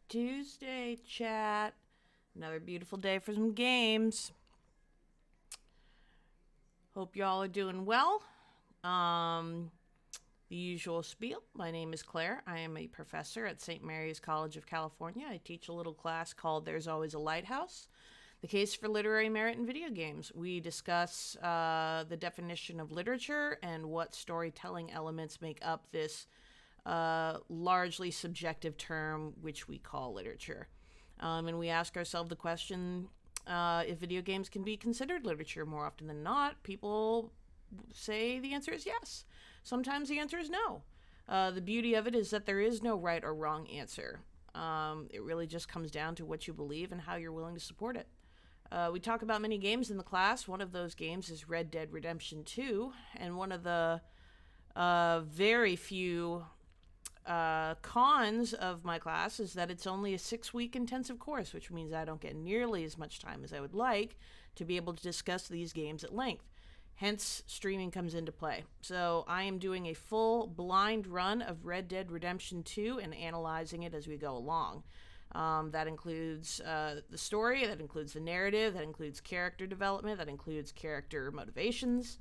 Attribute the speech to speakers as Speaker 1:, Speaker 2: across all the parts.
Speaker 1: Tuesday, chat. Another beautiful day for some games. Hope y'all are doing well. The usual spiel. My name is Claire. I am a professor at St. Mary's College of California. I teach a little class called There's Always a Lighthouse, the case for literary merit in video games. We discuss the definition of literature and what storytelling elements make up this largely subjective term, which we call literature. And we ask ourselves the question, if video games can be considered literature. More often than not, people say the answer is yes. Sometimes the answer is no. The beauty of it is that there is no right or wrong answer. It really just comes down to what you believe and how you're willing to support it. We talk about many games in the class. One of those games is Red Dead Redemption 2, and one of the very few cons of my class is that it's only a 6-week intensive course, which means I don't get nearly as much time as I would like to be able to discuss these games at length. Hence, streaming comes into play. So I am doing a full blind run of Red Dead Redemption 2 and analyzing it as we go along. That includes the story, that includes the narrative, that includes character development, that includes character motivations.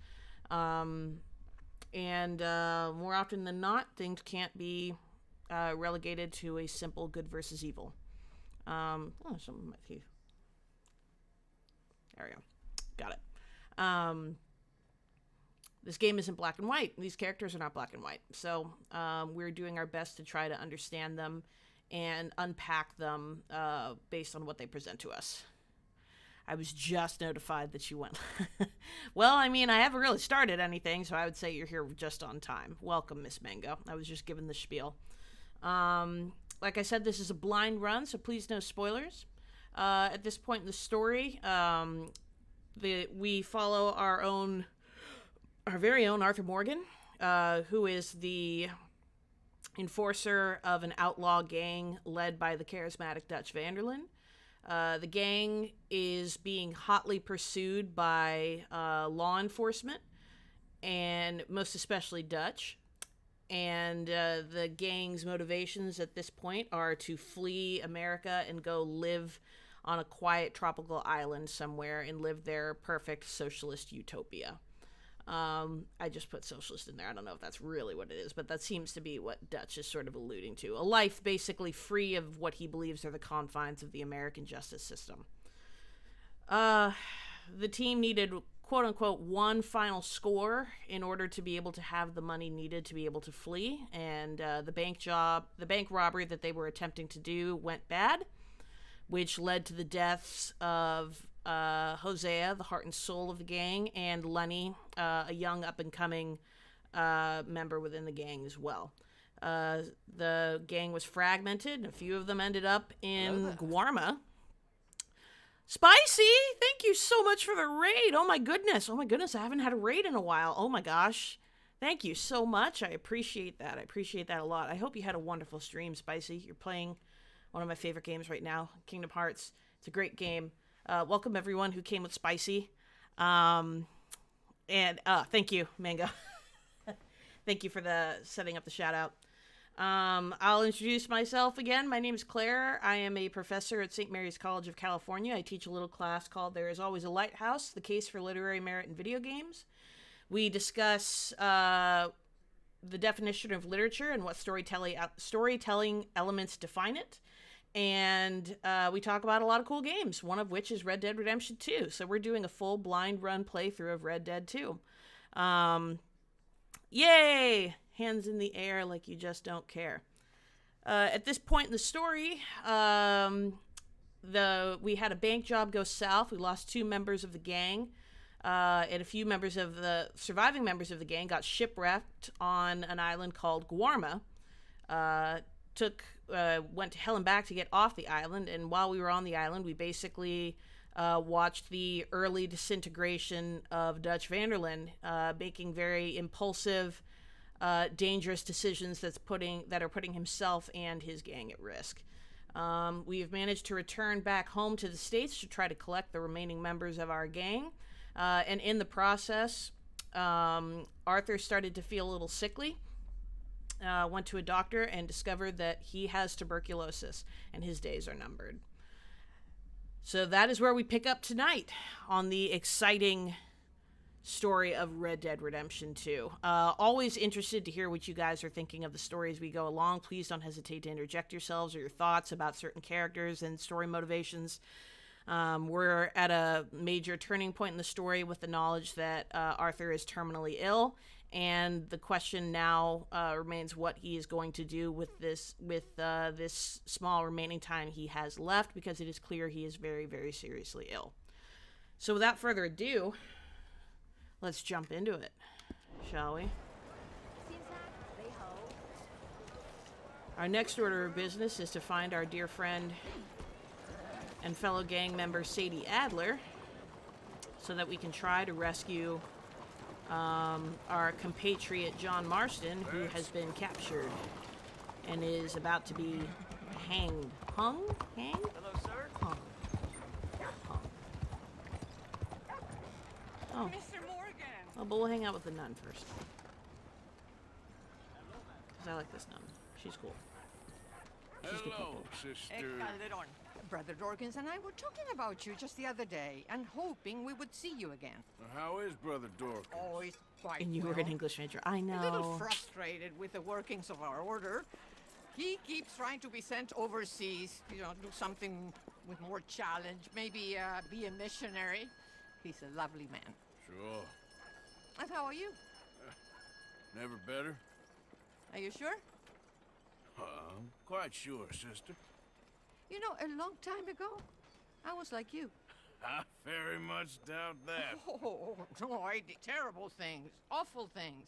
Speaker 1: And more often than not, things can't be relegated to a simple good versus evil. There we go. Got it. This game isn't black and white. These characters are not black and white. So we're doing our best to try to understand them and unpack them based on what they present to us. I was just notified that you went. Well, I mean, I haven't really started anything, so I would say you're here just on time. Welcome, Miss Mango. I was just given the spiel. Like I said, this is a blind run, so please no spoilers. At this point in the story, we follow our very own Arthur Morgan, who is the enforcer of an outlaw gang led by the charismatic Dutch van der Linde. The gang is being hotly pursued by law enforcement, and most especially Dutch. And the gang's motivations at this point are to flee America and go live on a quiet tropical island somewhere and live their perfect socialist utopia. I just put socialist in there. I don't know if that's really what it is, but that seems to be what Dutch is sort of alluding to. A life basically free of what he believes are the confines of the American justice system. The team needed, quote unquote, one final score in order to be able to have the money needed to be able to flee. And the bank robbery that they were attempting to do went bad, which led to the deaths of Hosea, the heart and soul of the gang, and Lenny, a young up-and-coming member within the gang as well. The gang was fragmented, and a few of them ended up in Guarma. Spicy, thank you so much for the raid. Oh my goodness, I haven't had a raid in a while. Oh my gosh. Thank you so much. I appreciate that. I appreciate that a lot. I hope you had a wonderful stream, Spicy. You're playing one of my favorite games right now, Kingdom Hearts. It's a great game. Welcome everyone who came with Spicy. And thank you, Mango. Thank you for setting up the shout out. I'll introduce myself again. My name is Claire. I am a professor at St. Mary's College of California. I teach a little class called There Is Always a Lighthouse, the case for literary merit in video games. We discuss the definition of literature and what storytelling elements define it. And we talk about a lot of cool games, one of which is Red Dead Redemption 2. So we're doing a full blind run playthrough of Red Dead 2. Yay! Hands in the air like you just don't care. At this point in the story, we had a bank job go south. We lost 2 members of the gang. And a few members of the surviving members of the gang got shipwrecked on an island called Guarma. Went to hell and back to get off the island, and while we were on the island, we basically watched the early disintegration of Dutch van der Linde, making very impulsive, dangerous decisions that are putting himself and his gang at risk. We have managed to return back home to the States to try to collect the remaining members of our gang, and in the process, Arthur started to feel a little sickly. went to a doctor and discovered that he has tuberculosis and his days are numbered. So that is where we pick up tonight on the exciting story of Red Dead Redemption 2. Always interested to hear what you guys are thinking of the story as we go along. Please don't hesitate to interject yourselves or your thoughts about certain characters and story motivations. We're at a major turning point in the story with the knowledge that Arthur is terminally ill, and the question now remains what he is going to do with this small remaining time he has left, because it is clear he is very, very seriously ill. So without further ado, let's jump into it, shall we? Our next order of business is to find our dear friend and fellow gang member Sadie Adler, so that we can try to rescue our compatriot John Marston, who has been captured and is about to be hanged. Hung? Hanged?
Speaker 2: Hello, sir.
Speaker 1: Hung. Hung. Oh.
Speaker 2: Mr. Morgan.
Speaker 1: Oh, but we'll hang out with the nun first. Because I like this nun. She's cool. She's good
Speaker 3: Hello,
Speaker 1: people.
Speaker 3: sister.
Speaker 2: Calderon. Brother Dorkins and I were talking about you just the other day and hoping we would see you again.
Speaker 3: How is Brother Dorcas?
Speaker 2: Oh, he's quite
Speaker 1: And you
Speaker 2: well.
Speaker 1: were an English major. I
Speaker 2: A little
Speaker 1: know.
Speaker 2: frustrated with the workings of our order. He keeps trying to be sent overseas, do something with more challenge, maybe be a missionary. He's a lovely man.
Speaker 3: Sure.
Speaker 2: And how are you?
Speaker 3: Never better?
Speaker 2: Are you sure?
Speaker 3: I'm quite sure, sister.
Speaker 2: You know, a long time ago, I was like you.
Speaker 3: I very much doubt that.
Speaker 2: Oh, no, I did terrible things, awful things.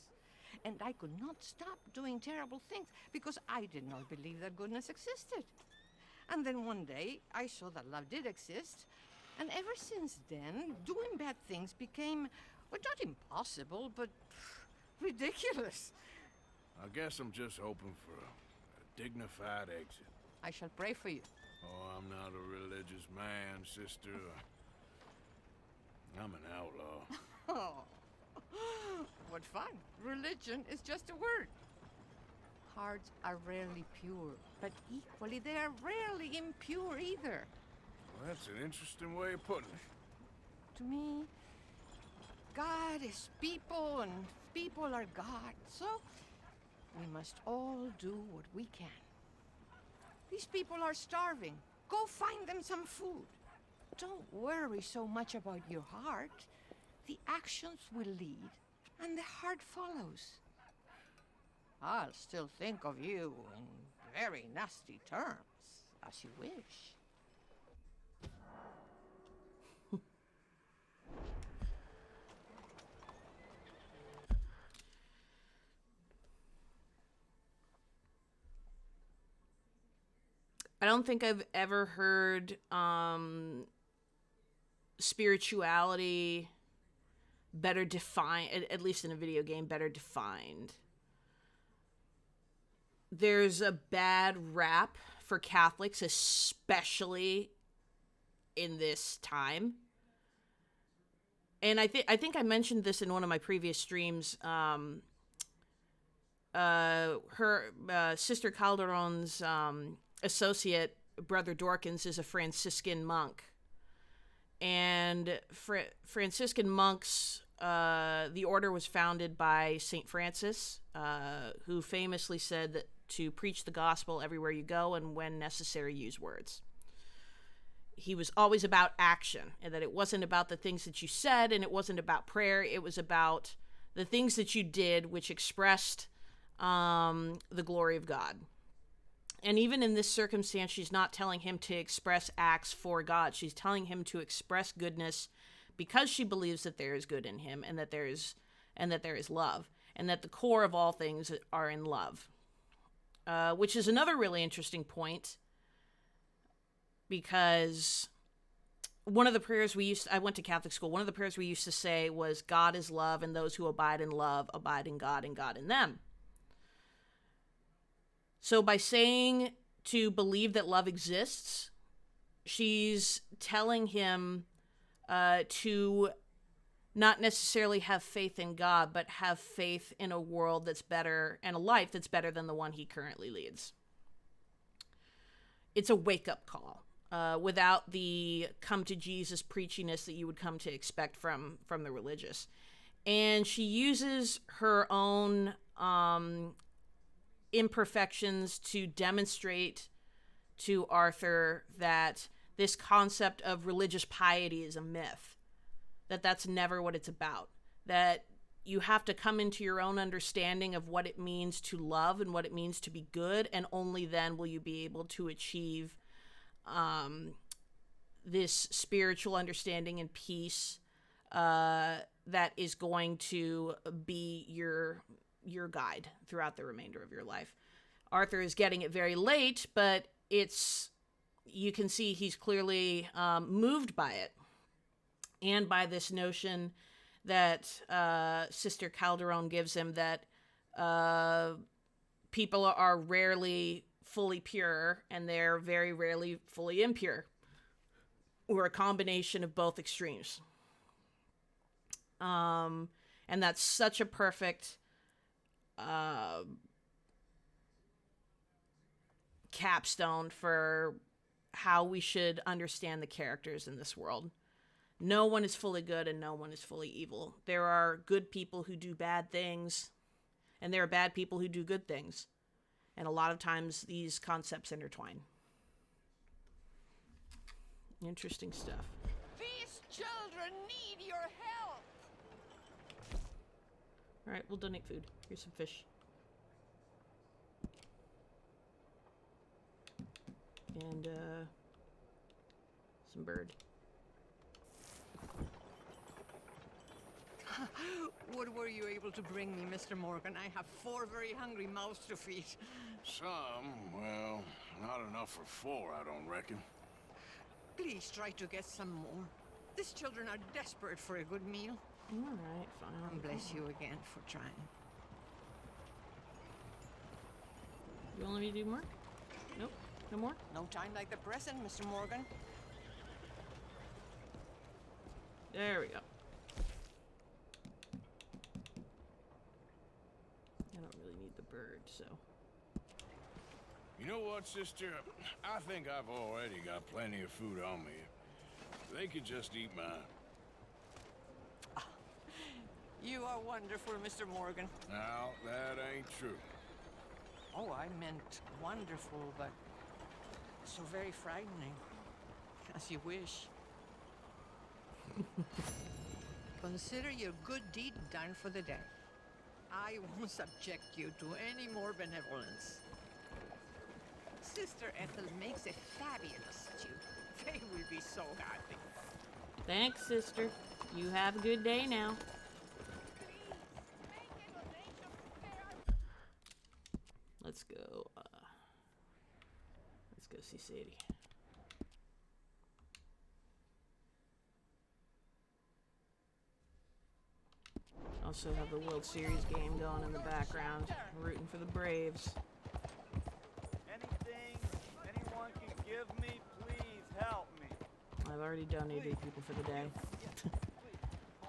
Speaker 2: And I could not stop doing terrible things because I did not believe that goodness existed. And then one day, I saw that love did exist. And ever since then, doing bad things became, well, not impossible, but ridiculous.
Speaker 3: I guess I'm just hoping for a dignified exit.
Speaker 2: I shall pray for you.
Speaker 3: Oh, I'm not a religious man, sister. I'm an outlaw.
Speaker 2: Oh, what fun. Religion is just a word. Hearts are rarely pure, but equally they are rarely impure either.
Speaker 3: Well, that's an interesting way of putting it.
Speaker 2: To me, God is people and people are God. So we must all do what we can. These people are starving. Go find them some food. Don't worry so much about your heart. The actions will lead, and the heart follows. I'll still think of you in very nasty terms, as you wish.
Speaker 1: I don't think I've ever heard spirituality better defined, at least in a video game, better defined. There's a bad rap for Catholics, especially in this time. And I think I mentioned this in one of my previous streams. Her Sister Calderon's associate, Brother Dorkins, is a Franciscan monk. And Franciscan monks, the order was founded by St. Francis, who famously said that to preach the gospel everywhere you go, and when necessary, use words. He was always about action, and that it wasn't about the things that you said, and it wasn't about prayer. It was about the things that you did, which expressed the glory of God. And even in this circumstance, she's not telling him to express acts for God. She's telling him to express goodness because she believes that there is good in him, and that there is love, and that the core of all things are in love. Which is another really interesting point, because one of the prayers I went to Catholic school, one of the prayers we used to say was, God is love, and those who abide in love abide in God, and God in them. So by saying to believe that love exists, she's telling him to not necessarily have faith in God, but have faith in a world that's better and a life that's better than the one he currently leads. It's a wake-up call without the come to Jesus preachiness that you would come to expect from the religious. And she uses her own imperfections to demonstrate to Arthur that this concept of religious piety is a myth, that that's never what it's about, that you have to come into your own understanding of what it means to love and what it means to be good, and only then will you be able to achieve this spiritual understanding and peace that is going to be your guide throughout the remainder of your life. Arthur is getting it very late, but you can see he's clearly moved by it, and by this notion that Sister Calderon gives him, that people are rarely fully pure and they're very rarely fully impure, or a combination of both extremes. And that's such a perfect capstone for how we should understand the characters in this world. No one is fully good and no one is fully evil. There are good people who do bad things, and there are bad people who do good things. And a lot of times these concepts intertwine. Interesting stuff.
Speaker 2: These children need your help.
Speaker 1: All right, we'll donate food. Here's some fish. And some bird.
Speaker 2: What were you able to bring me, Mr. Morgan? I have 4 very hungry mouths to feed.
Speaker 3: Some, well, not enough for 4, I don't reckon.
Speaker 2: Please try to get some more. These children are desperate for a good meal.
Speaker 1: All right, fine.
Speaker 2: And bless you again for trying.
Speaker 1: You want me to do more? Nope. No more?
Speaker 2: No time like the present, Mr. Morgan.
Speaker 1: There we go. I don't really need the bird, so.
Speaker 3: You know what, sister? I think I've already got plenty of food on me. They could just eat mine.
Speaker 2: You are wonderful, Mr. Morgan.
Speaker 3: Now, that ain't true.
Speaker 2: Oh, I meant wonderful, but so very frightening. As you wish. Consider your good deed done for the day. I won't subject you to any more benevolence. Sister Ethel makes a fabulous stew. They will be so happy.
Speaker 1: Thanks, sister. You have a good day now. Let's go. Let's go see Sadie. Also have the World Series game going in the background. Rooting for the Braves.
Speaker 4: Anything anyone can give me, please help me.
Speaker 1: I've already donated people for the day.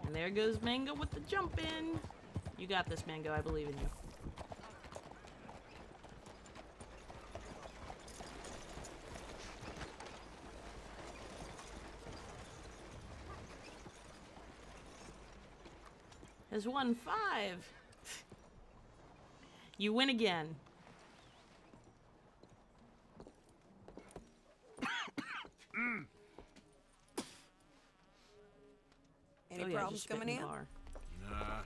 Speaker 1: And there goes Mango with the jump in. You got this, Mango. I believe in you. Has won 5. You win again.
Speaker 5: Any
Speaker 1: Oh, yeah,
Speaker 5: problems
Speaker 1: just spit
Speaker 5: coming in?
Speaker 1: the bar.
Speaker 3: Nah.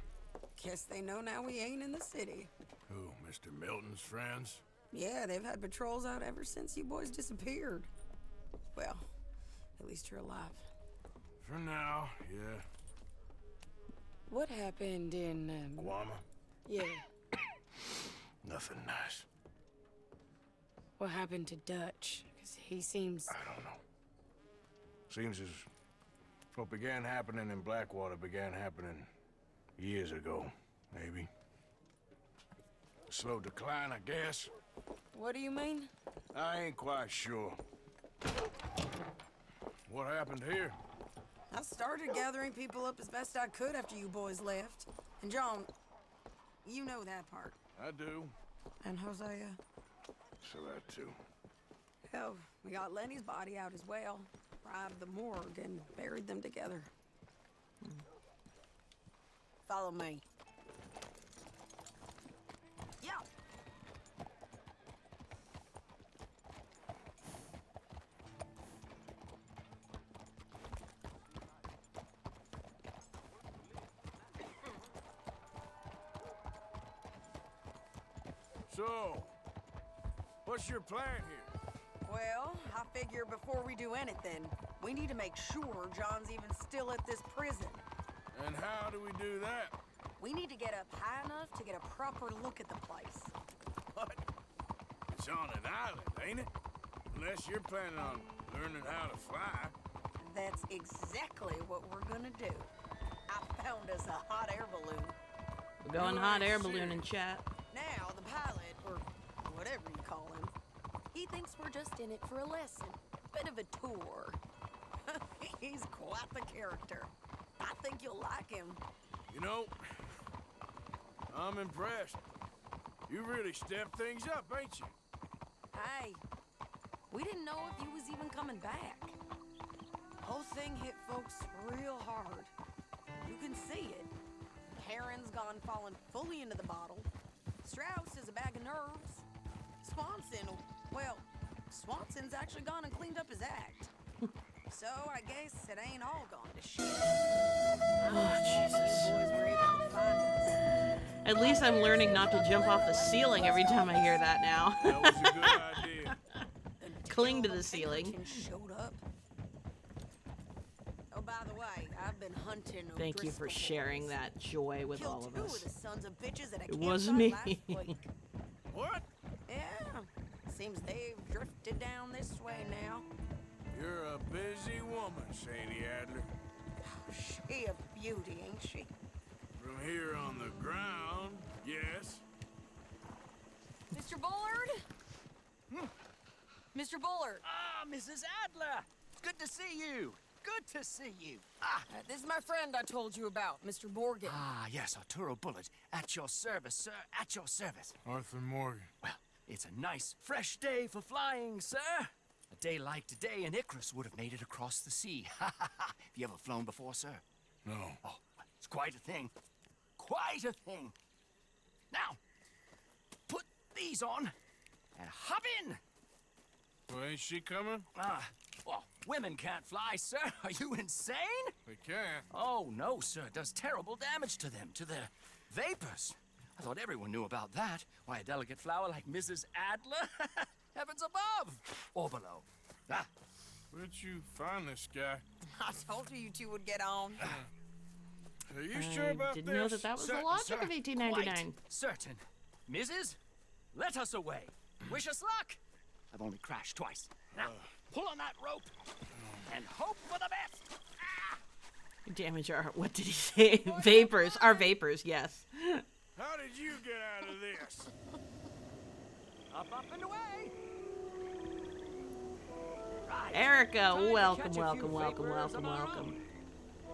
Speaker 5: Guess they know now we ain't in the city.
Speaker 3: Who, Mr. Milton's friends?
Speaker 5: Yeah, they've had patrols out ever since you boys disappeared. Well, at least you're alive.
Speaker 3: For now, yeah.
Speaker 5: What happened in,
Speaker 3: Guama?
Speaker 5: yeah,
Speaker 3: Nothing nice.
Speaker 5: what happened to Dutch? Because he seems...
Speaker 3: I don't know. Seems as what began happening in Blackwater began happening years ago, maybe. Slow decline, I guess.
Speaker 5: What do you mean?
Speaker 3: I ain't quite sure. What happened here?
Speaker 5: I started gathering people up as best I could after you boys left. And John, you know that part.
Speaker 3: I do.
Speaker 5: And Hosea.
Speaker 3: So that too.
Speaker 5: Hell, we got Lenny's body out as well. Bribed the morgue and buried them together. Follow me. Yeah.
Speaker 3: So, what's your plan here?
Speaker 5: Well, I figure before we do anything, we need to make sure John's even still at this prison.
Speaker 3: And how do we do that?
Speaker 5: We need to get up high enough to get a proper look at the place.
Speaker 3: What? It's on an island, ain't it? Unless you're planning on learning how to fly.
Speaker 5: That's exactly what we're gonna do. I found us a hot air balloon.
Speaker 1: We're going
Speaker 3: You
Speaker 1: hot
Speaker 3: ain't
Speaker 1: air balloon in
Speaker 3: serious.
Speaker 1: chat.
Speaker 5: Now, the pilot, or whatever you call him, he thinks we're just in it for a lesson. Bit of a tour. He's quite the character. I think you'll like him.
Speaker 3: You know, I'm impressed. You really stepped things up, ain't you?
Speaker 5: Hey, we didn't know if you was even coming back. Whole thing hit folks real hard. You can see it. Heron's gone falling fully into the bottle. Strauss is a bag of nerves. Swanson's actually gone and cleaned up his act. So I guess it ain't all gone to shit.
Speaker 1: Oh, Jesus.
Speaker 5: Boys were able to find us.
Speaker 1: At least I'm learning not to jump off the ceiling every time I hear that now.
Speaker 3: That was a good idea.
Speaker 1: Cling to
Speaker 5: Until
Speaker 1: the ceiling.
Speaker 5: Pinkerton showed up. Oh, by the way, I've been hunting.
Speaker 1: Thank you for
Speaker 5: O'Driscoll
Speaker 1: sharing
Speaker 5: boys.
Speaker 1: that joy with all
Speaker 5: Killed
Speaker 1: of
Speaker 5: two
Speaker 1: us.
Speaker 5: of the sons of bitches at a
Speaker 1: It was
Speaker 5: campsite
Speaker 1: me.
Speaker 5: last week.
Speaker 3: What?
Speaker 5: Yeah, seems they've drifted down this way now.
Speaker 3: You're a busy woman, Sadie Adler.
Speaker 5: She a beauty, ain't she?
Speaker 3: From here on the ground, yes.
Speaker 5: Mr. Bullard? Mr. Bullard,
Speaker 6: Ah, Mrs. Adler! Good to see you! Good to see you!
Speaker 5: this is my friend I told you about, Mr. Morgan.
Speaker 6: Ah, yes, Arturo Bullard. At your service, sir. At your service.
Speaker 3: Arthur Morgan.
Speaker 6: Well, it's a nice, fresh day for flying, sir. A day like today, an Icarus would have made it across the sea. Ha ha ha! Have you ever flown before, sir?
Speaker 3: No.
Speaker 6: Oh, it's quite a thing. Quite a thing. Now, put these on and hop in.
Speaker 3: Well, ain't she coming?
Speaker 6: Well, women can't fly, sir. Are you insane?
Speaker 3: We can.
Speaker 6: Oh, no, sir. It does terrible damage to them, to their vapors. I thought everyone knew about that. Why, a delicate flower like Mrs. Adler? Heavens above! Or below. Ah,
Speaker 3: Where'd you find this guy?
Speaker 5: I told you two would get on.
Speaker 3: Are you sure about
Speaker 1: Didn't
Speaker 3: this?
Speaker 1: know that was the
Speaker 6: certain,
Speaker 1: logic
Speaker 6: sir.
Speaker 1: of 1899.
Speaker 6: Quite certain. Mrs., let us away. Wish us luck. I've only crashed twice. Now, pull on that rope and hope for the best.
Speaker 1: Damage our, what did he say? Vapors. Our vapors, yes.
Speaker 3: How did you get out of this?
Speaker 6: Up, and away. Right.
Speaker 1: Erica,
Speaker 6: Time to
Speaker 1: welcome,
Speaker 6: catch a
Speaker 1: welcome,
Speaker 6: few
Speaker 1: welcome,
Speaker 6: vapors
Speaker 1: welcome,
Speaker 6: of our
Speaker 1: welcome.
Speaker 6: own.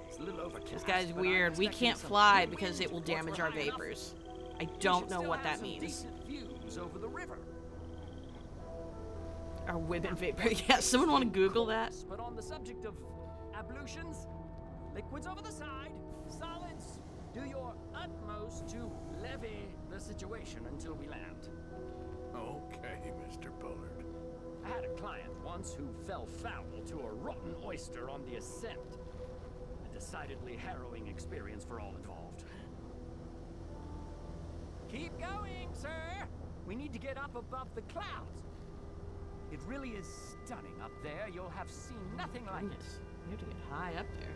Speaker 6: It's a little
Speaker 1: This
Speaker 6: overcast,
Speaker 1: guy's
Speaker 6: but I'm
Speaker 1: weird. We
Speaker 6: expecting
Speaker 1: can't
Speaker 6: some
Speaker 1: fly
Speaker 6: good
Speaker 1: because
Speaker 6: winds
Speaker 1: it will
Speaker 6: once
Speaker 1: damage
Speaker 6: we're
Speaker 1: our
Speaker 6: high enough.
Speaker 1: vapors. I
Speaker 6: We
Speaker 1: don't
Speaker 6: should
Speaker 1: know
Speaker 6: still
Speaker 1: what
Speaker 6: have
Speaker 1: that
Speaker 6: some
Speaker 1: means.
Speaker 6: decent views over the river.
Speaker 1: Our women vapor. Yeah, someone want to Google that?
Speaker 6: But on the subject of ablutions, liquids over the side, solids, do your utmost to levy the situation until we land.
Speaker 3: Okay, Mr. Bullard.
Speaker 6: I had a client once who fell foul to a rotten oyster on the ascent. A decidedly harrowing experience for all involved. Keep going, sir! We need to get up above the clouds. It really is stunning up there. You'll have seen nothing like it.
Speaker 1: Goodness, we have to get high up there.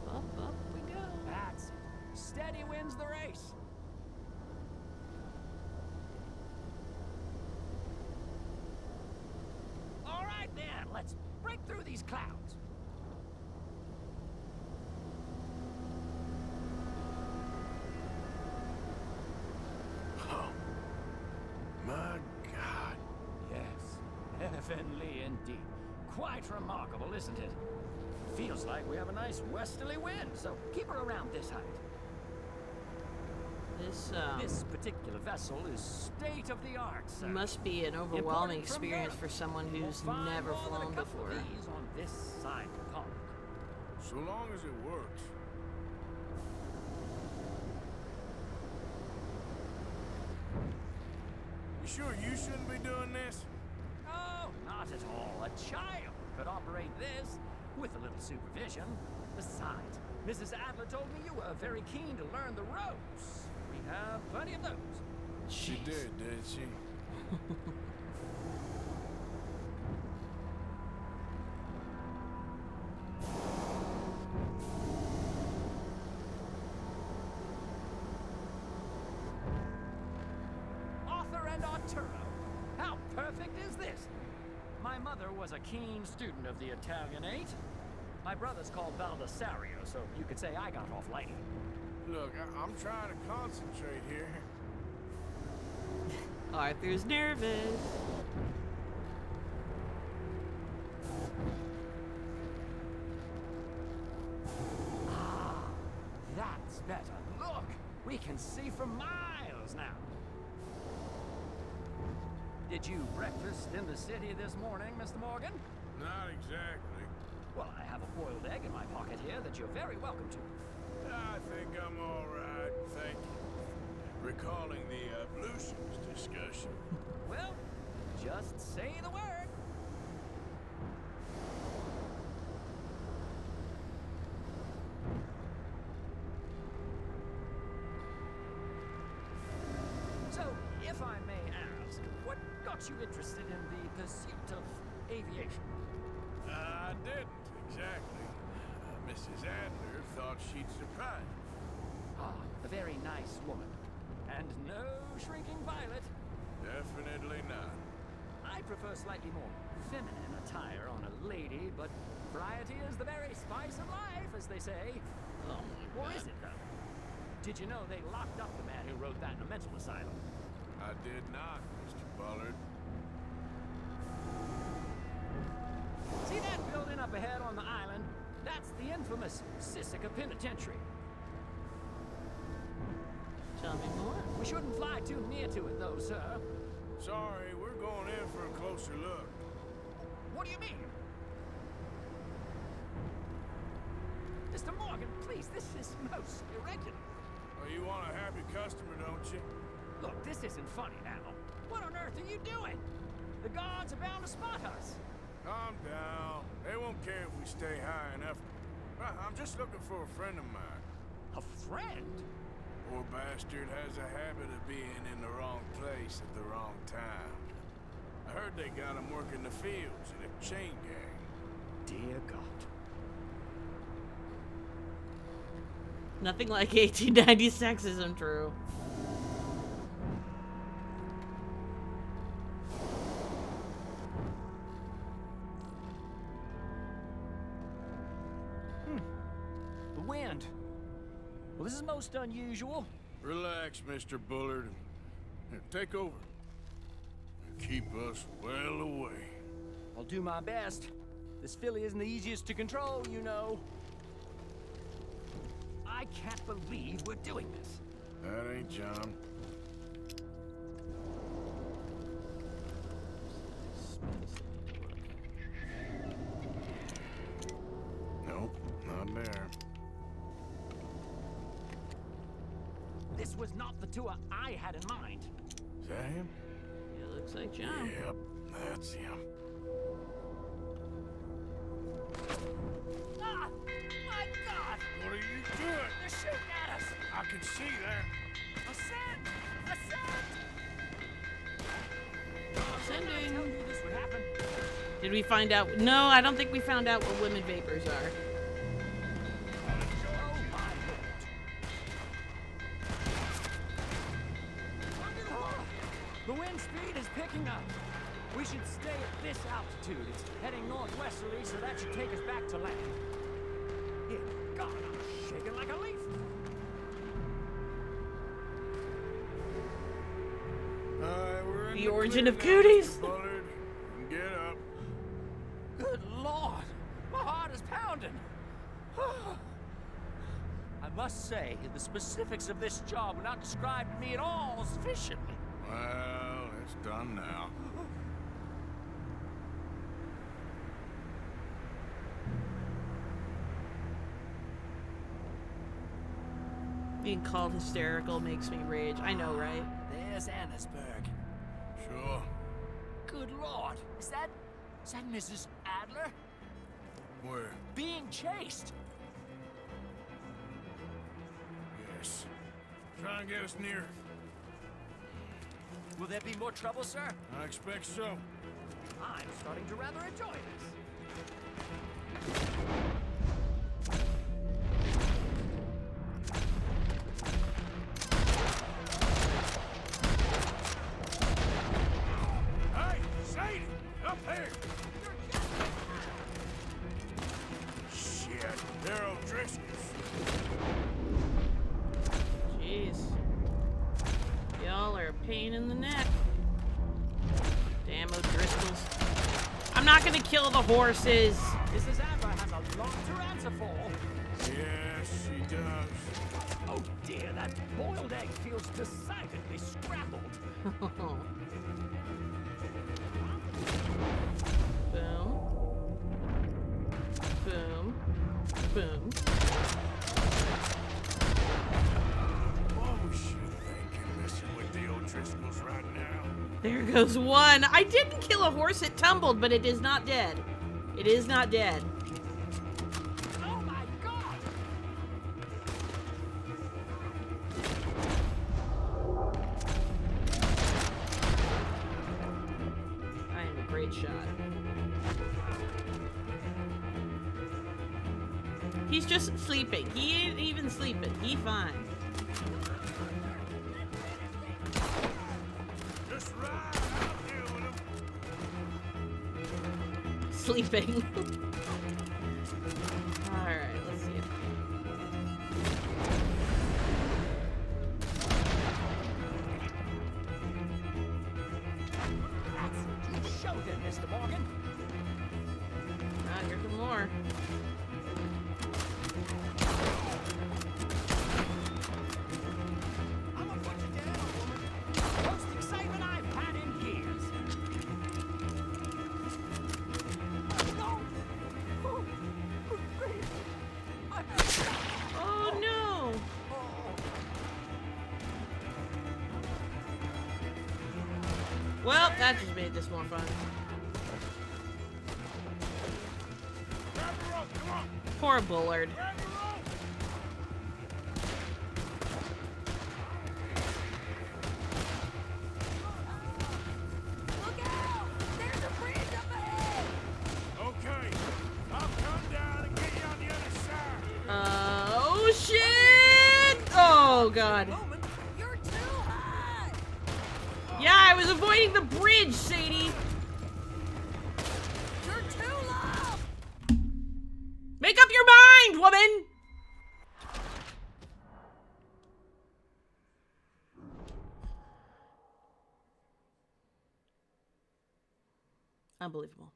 Speaker 1: Up we go.
Speaker 6: That's it. Steady wins the race. All right then, let's break through these clouds. Quite remarkable, isn't it? Feels like we have a nice westerly wind, so keep her around this height. This particular vessel is state-of-the-art, sir.
Speaker 1: must be an overwhelming
Speaker 6: Imported from
Speaker 1: experience
Speaker 6: Europe.
Speaker 1: for someone
Speaker 6: Won't
Speaker 1: who's
Speaker 6: find
Speaker 1: never
Speaker 6: more than a
Speaker 1: flown
Speaker 6: couple
Speaker 1: before.
Speaker 6: of these on this side of the pond.
Speaker 3: So long as it works. You sure you shouldn't be doing this?
Speaker 6: Oh, not at all. A child could operate this with a little supervision. Besides, Mrs. Adler told me you were very keen to learn the ropes. We have plenty of those.
Speaker 3: She did she?
Speaker 6: Arthur and Arturo. How perfect is this? My mother was a keen student of the Italianate. My brother's called Baldessario, so you could say I got off lightly.
Speaker 3: Look, I'm trying to concentrate here.
Speaker 1: Arthur's nervous.
Speaker 6: That's better. Look, we can see for miles now. Did you breakfast in the city this morning, Mr. Morgan?
Speaker 3: Not exactly.
Speaker 6: Well, I have a boiled egg in my pocket here that you're very welcome to.
Speaker 3: I think I'm all right, thank you. Recalling the ablutions discussion.
Speaker 6: Well, just say the word. So, if I may ask, what got you interested in the pursuit of aviation?
Speaker 3: I didn't, exactly. Mrs. Adler thought she'd surprise me.
Speaker 6: Ah, a very nice woman. And no shrinking violet.
Speaker 3: Definitely not.
Speaker 6: I prefer slightly more feminine attire on a lady, but variety is the very spice of life, as they say.
Speaker 1: Oh my
Speaker 6: Or
Speaker 1: god.
Speaker 6: is it, though? Did you know they locked up the man who wrote that in a mental asylum?
Speaker 3: I did not, Mr. Bullard.
Speaker 6: See that building up ahead on the island? That's the infamous Sisika Penitentiary.
Speaker 1: Tell me more.
Speaker 6: We shouldn't fly too near to it, though, sir.
Speaker 3: Sorry, we're going in for a closer look.
Speaker 6: What do you mean? Mr. Morgan, please, this is most irregular.
Speaker 3: Well, you want a happy customer, don't you?
Speaker 6: Look, this isn't funny now. What on earth are you doing? The guards are bound to spot us.
Speaker 3: Calm down. They won't care if we stay high enough. I'm just looking for a friend of mine.
Speaker 6: A friend?
Speaker 3: Poor bastard has a habit of being in the wrong place at the wrong time. I heard they got him working the fields in a chain gang.
Speaker 6: Dear God.
Speaker 1: Nothing like 1890 sexism, Drew.
Speaker 6: The wind. Well, this is most unusual.
Speaker 3: Relax, Mr. Bullard. Here, take over. Keep us well away.
Speaker 6: I'll do my best. This filly isn't the easiest to control, you know. I can't believe we're doing this.
Speaker 3: That ain't John. Nope, not there.
Speaker 6: This was not the tour I had in mind.
Speaker 3: Is that him?
Speaker 1: It looks like John.
Speaker 3: Yep, that's him.
Speaker 6: Ah! My God!
Speaker 3: What are you doing?
Speaker 6: They're shooting at us!
Speaker 3: I can see that.
Speaker 6: Ascend! Ascend!
Speaker 1: Sending.
Speaker 6: I told you this would happen.
Speaker 1: Did we find out? No, I don't think we found out what women vapors are.
Speaker 6: Oh my Lord! The wind speed is picking up. We should stay at this altitude. It's heading northwesterly, so that should take us back to land. Here, God, I'm shaking like a leaf.
Speaker 3: We're in
Speaker 1: The
Speaker 3: the
Speaker 1: origin
Speaker 3: clear
Speaker 1: of
Speaker 3: now,
Speaker 1: cooties.
Speaker 3: Mr. Bullard. Get up.
Speaker 6: Good Good Lord! My heart is pounding! I must say, the specifics of this job were not described to me at all sufficiently.
Speaker 3: Well, it's done now.
Speaker 1: Being called hysterical makes me rage. I know, right?
Speaker 6: There's Annesburg.
Speaker 3: Sure.
Speaker 6: Good Lord! Is that Mrs. Adler?
Speaker 3: Where?
Speaker 6: Being chased!
Speaker 3: Yes. Try and get us near.
Speaker 6: Will there be more trouble, sir?
Speaker 3: I expect so.
Speaker 6: I'm starting to rather enjoy this.
Speaker 3: Hey, Sadie! Up here! Shit, they're O'Driscoll's.
Speaker 1: Jeez. Y'all are a pain in the neck. Damn O'Driscolls. I'm not gonna kill the horses.
Speaker 6: Mrs. Adler has a lot to answer for.
Speaker 3: Yes, she does.
Speaker 6: Oh dear, that boiled egg feels decidedly scrambled.
Speaker 1: Boom. Boom. Boom.
Speaker 3: What was she thinking, messing with the O'Driscolls right now?
Speaker 1: There goes one. I didn't kill a horse. It tumbled, but it is not dead. It is not dead.
Speaker 6: Oh my God!
Speaker 1: I am a great shot. He's just sleeping. He ain't even sleeping. He fine.
Speaker 3: Just right out there with him.
Speaker 1: Sleeping. Alright, let's see.
Speaker 6: That's show them, Mr. Morgan.
Speaker 1: Ah, here come more.
Speaker 6: I'm gonna put you down, woman. Most excitement I've had in years. No! Oh, please.
Speaker 1: Oh no! Well, that just made this more fun.
Speaker 3: Grab the rope, come on!
Speaker 1: Poor Bullard.
Speaker 3: Grab the rope!
Speaker 5: Look out! There's a bridge up ahead!
Speaker 3: Okay, I'll come down and get you on the other side.
Speaker 1: Oh shit! Oh god.
Speaker 5: Roman, you're too high!
Speaker 1: Yeah, I was avoiding the bridge, Sadie.
Speaker 5: You're too low!
Speaker 1: Make up your mind, woman! Unbelievable.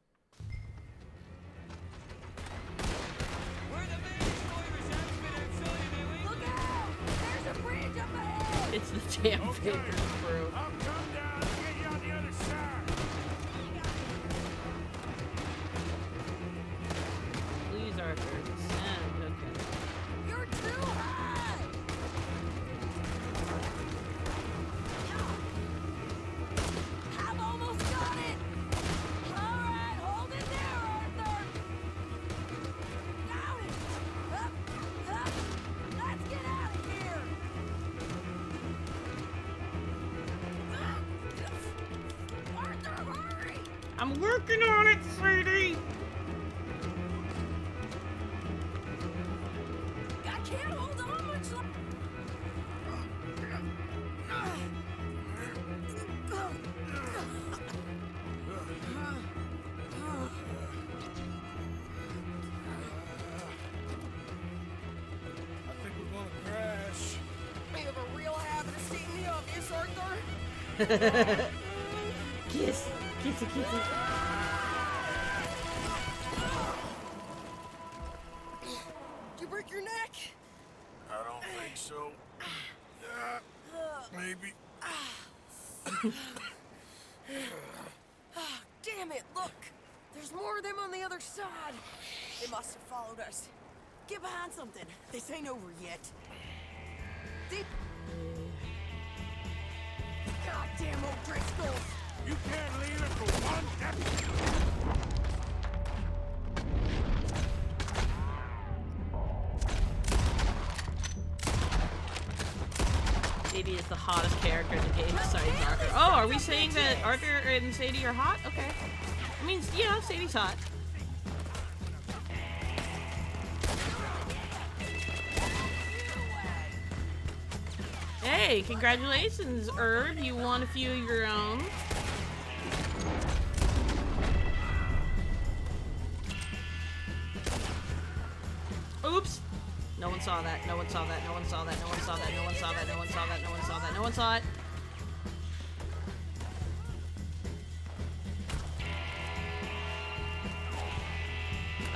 Speaker 5: Look out! There's a bridge up ahead!
Speaker 1: It's the damn
Speaker 3: Okay,
Speaker 1: Vapor crew.
Speaker 3: I'll come down and get you on the other side.
Speaker 1: Please, Arthur. Send. Okay.
Speaker 5: You're too high! I've almost got it! Alright, hold it there, Arthur! Got it! Up, up! Let's get out of here! Arthur, hurry!
Speaker 1: I'm working on it, Sadie.
Speaker 5: I can't hold on much longer!
Speaker 3: I think we're gonna crash.
Speaker 5: You have a real habit of stating the obvious, Arthur.
Speaker 1: Kiss. Kissy, kissy.
Speaker 5: Damn it, look! There's more of them on the other side. They must have followed us. Get behind something. This ain't over yet. Deep. Goddamn O'Driscolls!
Speaker 3: You can't leave it for one second.
Speaker 1: Sadie is the hottest character in the game besides Arthur. Oh, are we saying that Arthur and Sadie are hot? Okay. I mean, yeah, Sadie's hot. Hey, congratulations, Herb. You won a few of your own. Oops. No one saw that. No one saw that. No one saw that. No one saw that. No one saw that. No one saw that. No one saw that. No one saw it.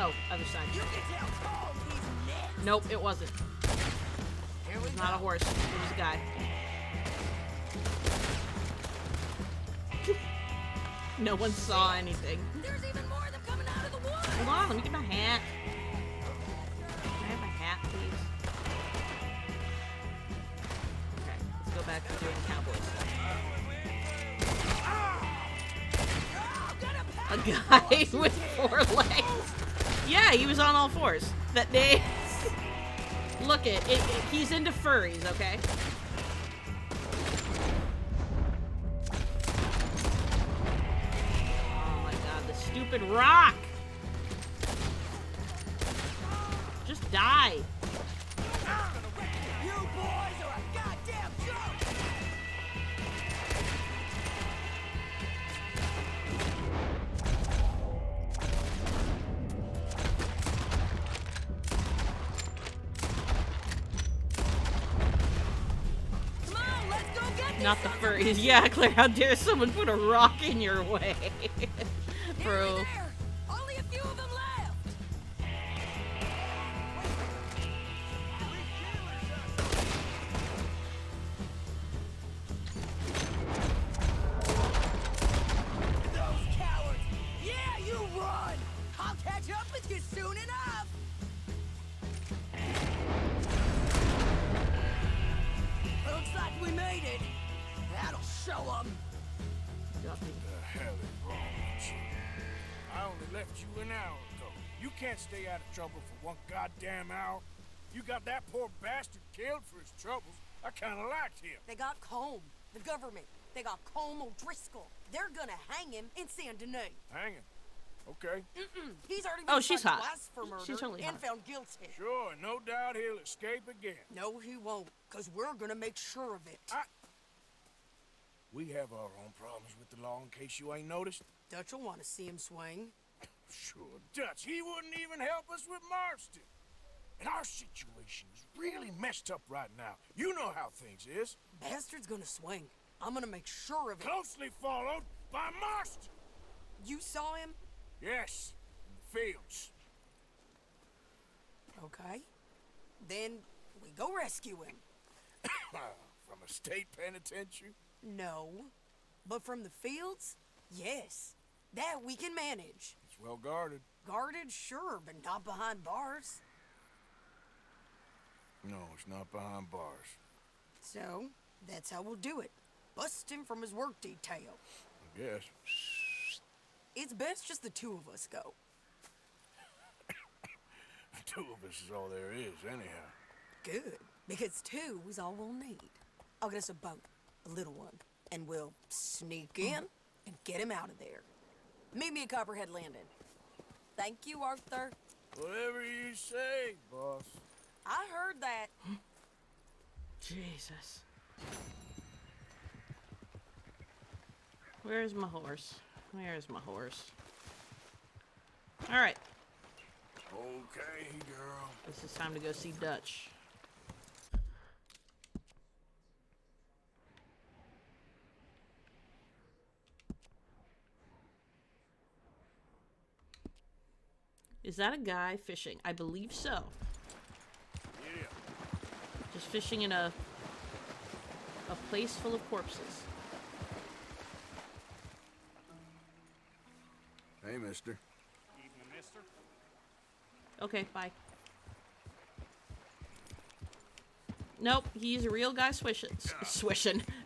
Speaker 1: Oh, other side.
Speaker 5: You can tell Tom he's next.
Speaker 1: Nope, it wasn't.
Speaker 5: Here
Speaker 1: It
Speaker 5: we
Speaker 1: was not a
Speaker 5: go.
Speaker 1: horse. It was a guy. No one saw anything.
Speaker 5: There's even more of them coming out of the woods.
Speaker 1: Hold on, let me get my hat. Can I have my hat, please? Okay, let's go back to doing cowboy stuff. A guy with 4 legs. Yeah, he was on all fours that day. Look it, he's into furries, okay? Oh my god, the stupid rock! Just die.
Speaker 5: You boys are a goddamn joke. Come on, let's go get
Speaker 1: Not the furries. Yeah, Claire, how dare someone put a rock in your way? Bro.
Speaker 5: There. Only a few of them left. Those cowards! Yeah, you run! I'll catch up with you soon enough! Looks like we made it. That'll show them.
Speaker 3: The hell is wrong with you? I only left you an hour ago. You can't stay out of trouble for one goddamn hour. You got that poor bastard killed for his troubles. I kinda liked him.
Speaker 5: They got Combe, the government. They got Combe O'Driscoll. They're gonna hang him in Saint Denis.
Speaker 3: Hanging. Okay.
Speaker 5: He's already
Speaker 1: Oh,
Speaker 5: been
Speaker 1: she's
Speaker 5: tried
Speaker 1: hot.
Speaker 5: twice for murder
Speaker 1: She's totally
Speaker 5: and
Speaker 1: hot.
Speaker 5: found guilty.
Speaker 3: Sure, no doubt he'll escape again.
Speaker 5: No, he won't, because we're gonna make sure of it.
Speaker 3: We have our own problems with the law in case you ain't noticed.
Speaker 5: Dutch will want to see him swing.
Speaker 3: Sure, Dutch, he wouldn't even help us with Marston. And our situation is really messed up right now. You know how things is.
Speaker 5: Bastard's gonna swing. I'm gonna make sure of it.
Speaker 3: Closely followed by Marston.
Speaker 5: You saw him?
Speaker 3: Yes, in the fields.
Speaker 5: Okay. Then we go rescue him.
Speaker 3: From a state penitentiary?
Speaker 5: No. But from the fields? Yes. That we can manage.
Speaker 3: It's well guarded.
Speaker 5: Guarded, sure, but not behind bars.
Speaker 3: No, it's not behind bars.
Speaker 5: So, that's how we'll do it. Bust him from his work detail.
Speaker 3: I guess.
Speaker 5: It's best just the two of us go.
Speaker 3: The two of us is all there is, anyhow.
Speaker 5: Good, because two is all we'll need. I'll get us a boat, a little one, and we'll sneak in and get him out of there. Meet me at Copperhead Landing. Thank you, Arthur.
Speaker 3: Whatever you say, boss.
Speaker 5: I heard that.
Speaker 1: Jesus. Where's my horse? Where's my horse? Alright.
Speaker 3: Okay, girl.
Speaker 1: This is time to go see Dutch. Is that a guy fishing? I believe so.
Speaker 3: Yeah.
Speaker 1: Just fishing in a place full of corpses.
Speaker 3: mister.
Speaker 4: Evening, mister.
Speaker 1: Okay, bye. Nope, he's a real guy swishing.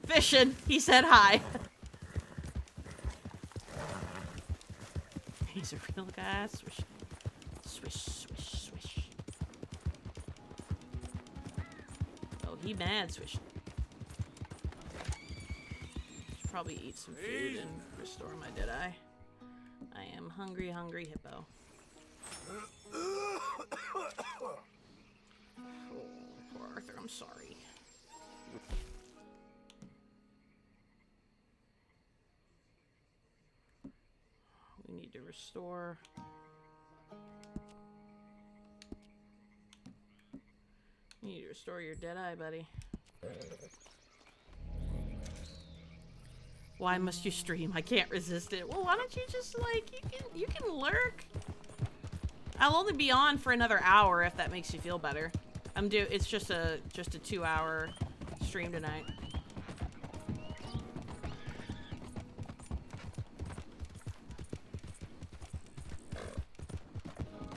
Speaker 1: Fishing. He said hi. He's a real guy swishing. Swish, swish, swish. Oh, he mad swishing. Should probably eat some food and restore my Deadeye. I am hungry, hungry hippo. Oh, poor Arthur, I'm sorry. We need to restore. You need to restore your Deadeye, buddy. Why must you stream? I can't resist it. Well, why don't you just like you can lurk? I'll only be on for another hour if that makes you feel better. It's just a 2-hour stream tonight.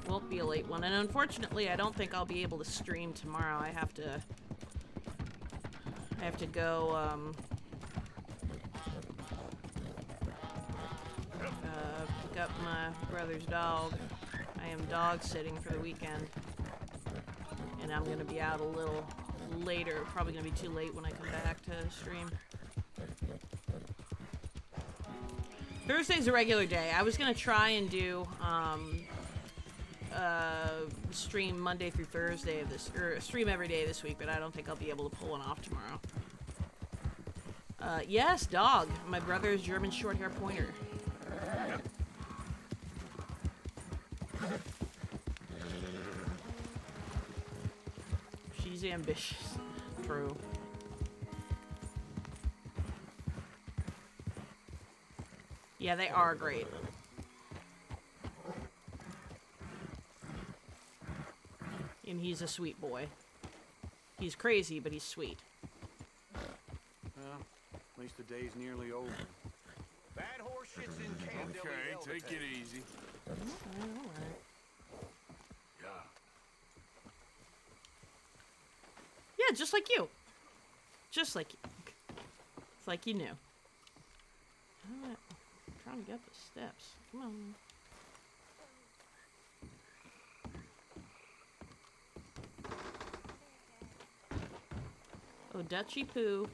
Speaker 1: Won't be a late one, and unfortunately I don't think I'll be able to stream tomorrow. I have to go pick up my brother's dog. I am dog sitting for the weekend, and I'm gonna be out a little later. Probably gonna be too late when I come back to stream. Thursday's a regular day. I was gonna try and do stream Monday through Thursday of this, or stream every day this week, but I don't think I'll be able to pull one off tomorrow. Yes, dog. My brother's German short-hair pointer. She's ambitious. True. Yeah, they are great. And he's a sweet boy. He's crazy, but he's sweet.
Speaker 7: Well, at least the day's nearly over.
Speaker 4: Bad horse shits in camp.
Speaker 3: Okay, take it easy.
Speaker 1: Alright.
Speaker 3: Yeah.
Speaker 1: Yeah, just like you. Just like you. It's like you knew. I'm trying to get the steps. Come on. Oh, Dutchy Poo.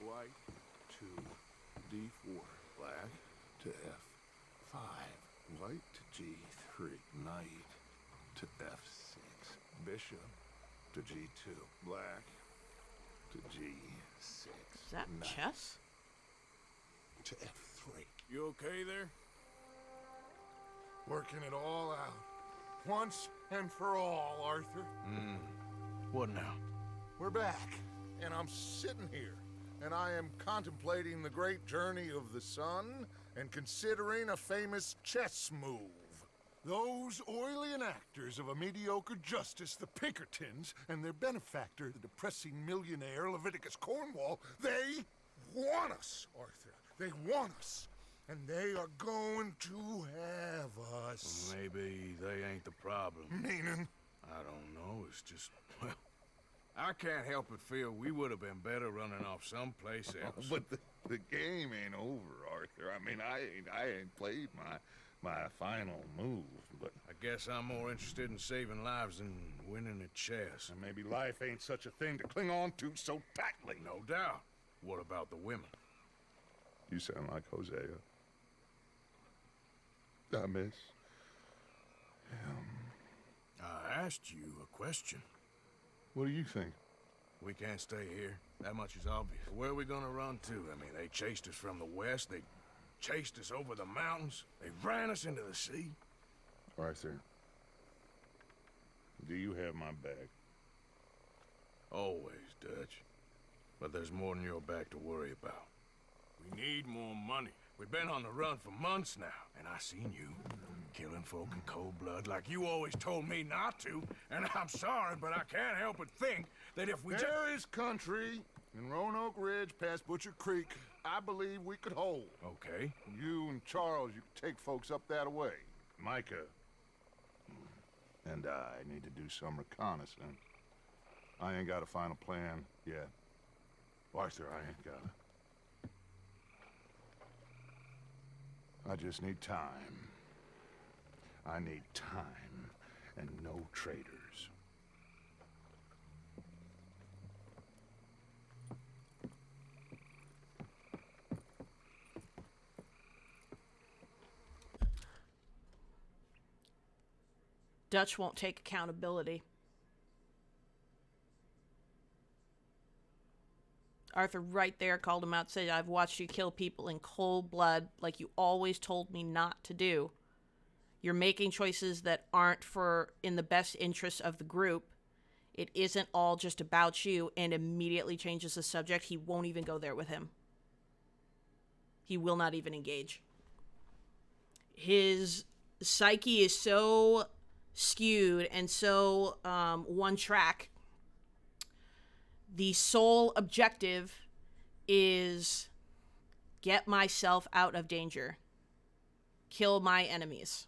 Speaker 3: White to D4. Black to F5. White to G3. Knight to F6. Bishop to G2. Black to G6.
Speaker 1: Is that
Speaker 3: Knight
Speaker 1: chess?
Speaker 3: to F3. You okay there?
Speaker 8: Working it all out. Once and for all, Arthur.
Speaker 3: What now?
Speaker 8: We're back, and I'm sitting here, and I am contemplating the great journey of the sun and considering a famous chess move. Those oily enactors of a mediocre justice, the Pinkertons, and their benefactor, the depressing millionaire Leviticus Cornwall, they want us, Arthur. They want us. And they are going to have us.
Speaker 3: Maybe they ain't the problem.
Speaker 8: Meaning?
Speaker 3: I don't know. It's just, well, I can't help but feel we would have been better running off someplace else.
Speaker 8: But the game ain't over, Arthur. I mean, I ain't played my final move, but
Speaker 3: I guess I'm more interested in saving lives than winning at chess.
Speaker 8: maybe life ain't such a thing to cling on to so tightly.
Speaker 3: No doubt. What about the women?
Speaker 8: You sound like Hosea. I miss.
Speaker 3: I asked you a question.
Speaker 8: What do you think?
Speaker 3: We can't stay here. That much is obvious. Where are we gonna run to? I mean, they chased us from the west. They chased us over the mountains. They ran us into the sea.
Speaker 8: Arthur, do you have my back?
Speaker 3: Always, Dutch. But there's more than your back to worry about. We need more money. We've been on the run for months now, and I seen you killing folk in cold blood like you always told me not to. And I'm sorry, but I can't help but think that if we
Speaker 8: There is country in Roanoke Ridge past Butcher Creek I believe we could hold.
Speaker 3: Okay.
Speaker 8: You and Charles, you can take folks up that way. Micah and I need to do some reconnaissance. I ain't got a final plan yet. Arthur, I ain't got it. I just need time. I need time and no traitors.
Speaker 1: Dutch won't take accountability. Arthur right there called him out, said, I've watched you kill people in cold blood like you always told me not to do. You're making choices that aren't in the best interest of the group. It isn't all just about you, and immediately changes the subject. He won't even go there with him. He will not even engage. His psyche is so skewed and so one track. The sole objective is get myself out of danger. Kill my enemies.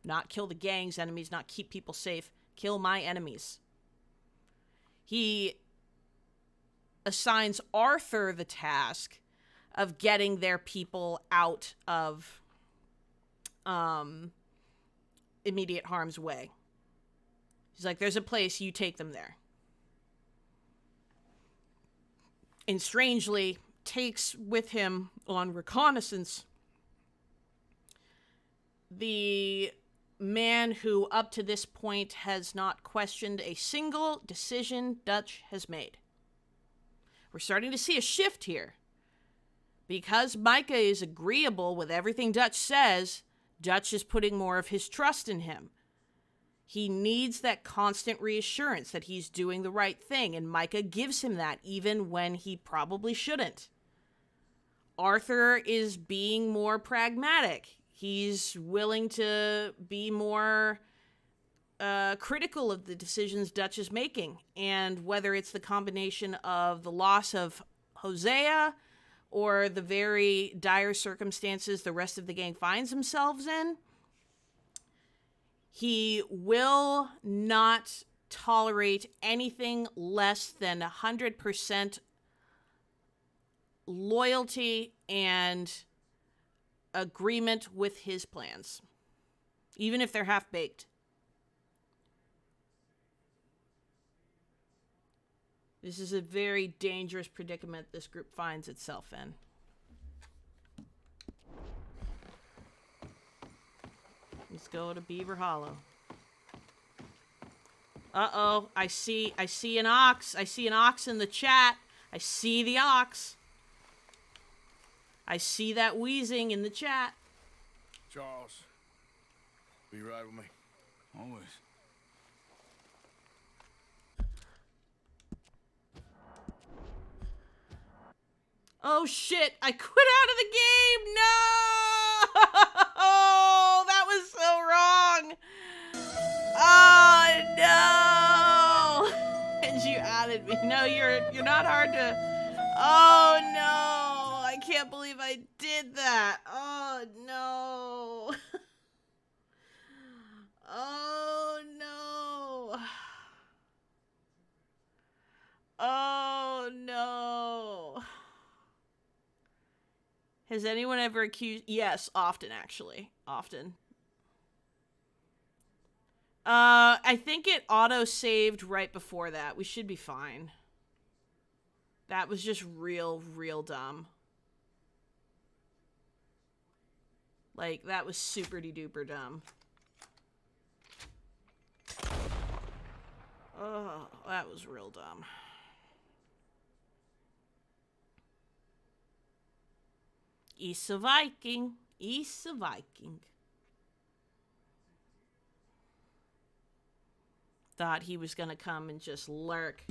Speaker 1: Not kill the gang's enemies, not keep people safe. Kill my enemies. He assigns Arthur the task of getting their people out of immediate harm's way. He's like, there's a place, you take them there. And strangely, takes with him on reconnaissance the man who up to this point has not questioned a single decision Dutch has made. We're starting to see a shift here. Because Micah is agreeable with everything Dutch says, Dutch is putting more of his trust in him. He needs that constant reassurance that he's doing the right thing, and Micah gives him that even when he probably shouldn't. Arthur is being more pragmatic. He's willing to be more critical of the decisions Dutch is making, and whether it's the combination of the loss of Hosea or the very dire circumstances the rest of the gang finds themselves in, he will not tolerate anything less than 100% loyalty and agreement with his plans, even if they're half-baked. This is a very dangerous predicament this group finds itself in. Let's go to Beaver Hollow. Uh-oh, I see an ox. I see an ox in the chat. I see the ox. I see that wheezing in the chat.
Speaker 3: Charles, be right with me. Always.
Speaker 1: Oh shit, I quit out of the game! No! Oh, that was so wrong! Oh no! And you added me. No, you're not hard to... Oh no! I can't believe I did that! Oh no! Oh no! Oh no! Has anyone ever accused... Yes, often, actually. Often. I think it auto-saved right before that. We should be fine. That was just real dumb. Like, that was super-de-duper dumb. Oh, that was real dumb. Issa Viking. Issa Viking. Thought he was gonna come and just lurk.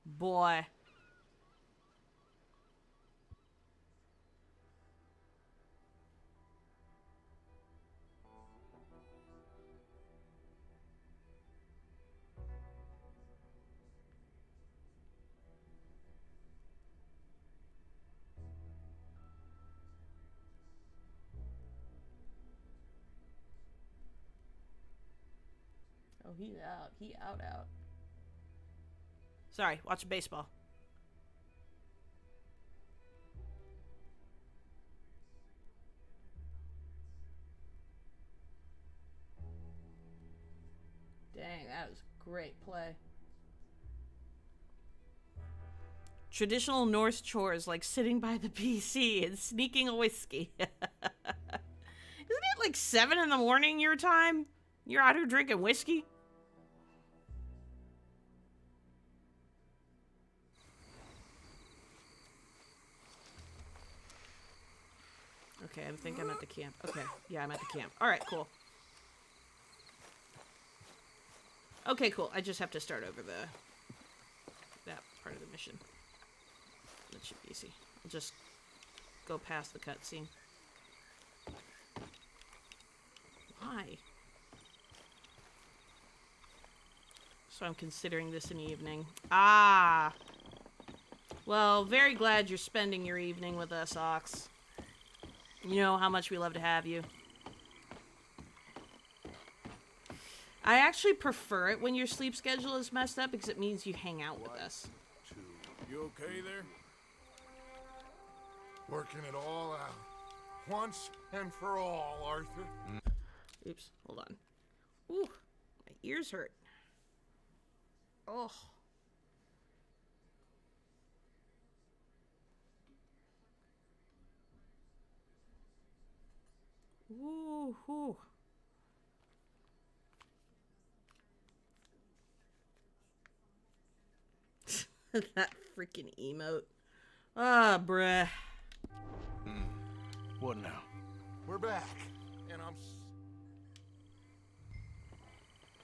Speaker 1: Boy. Oh, he's out. He out. Sorry, watching baseball. Dang, that was great play. Traditional Norse chores like sitting by the PC and sneaking a whiskey. Isn't it like 7 in the morning your time? You're out here drinking whiskey? Okay, I think I'm at the camp. Okay, yeah, I'm at the camp. All right, cool. Okay, cool. I just have to start over that part of the mission. That should be easy. I'll just go past the cutscene. Why? So I'm considering this an evening. Ah! Well, very glad you're spending your evening with us, Ox. You know how much we love to have you. I actually prefer it when your sleep schedule is messed up because it means you hang out with us.
Speaker 3: You okay there?
Speaker 8: Working it all out. Once and for all, Arthur.
Speaker 1: Oops, hold on. Ooh, my ears hurt. Oh. Ooh, ooh. That freaking emote. Ah, bruh.
Speaker 3: What now?
Speaker 8: We're back. And I'm...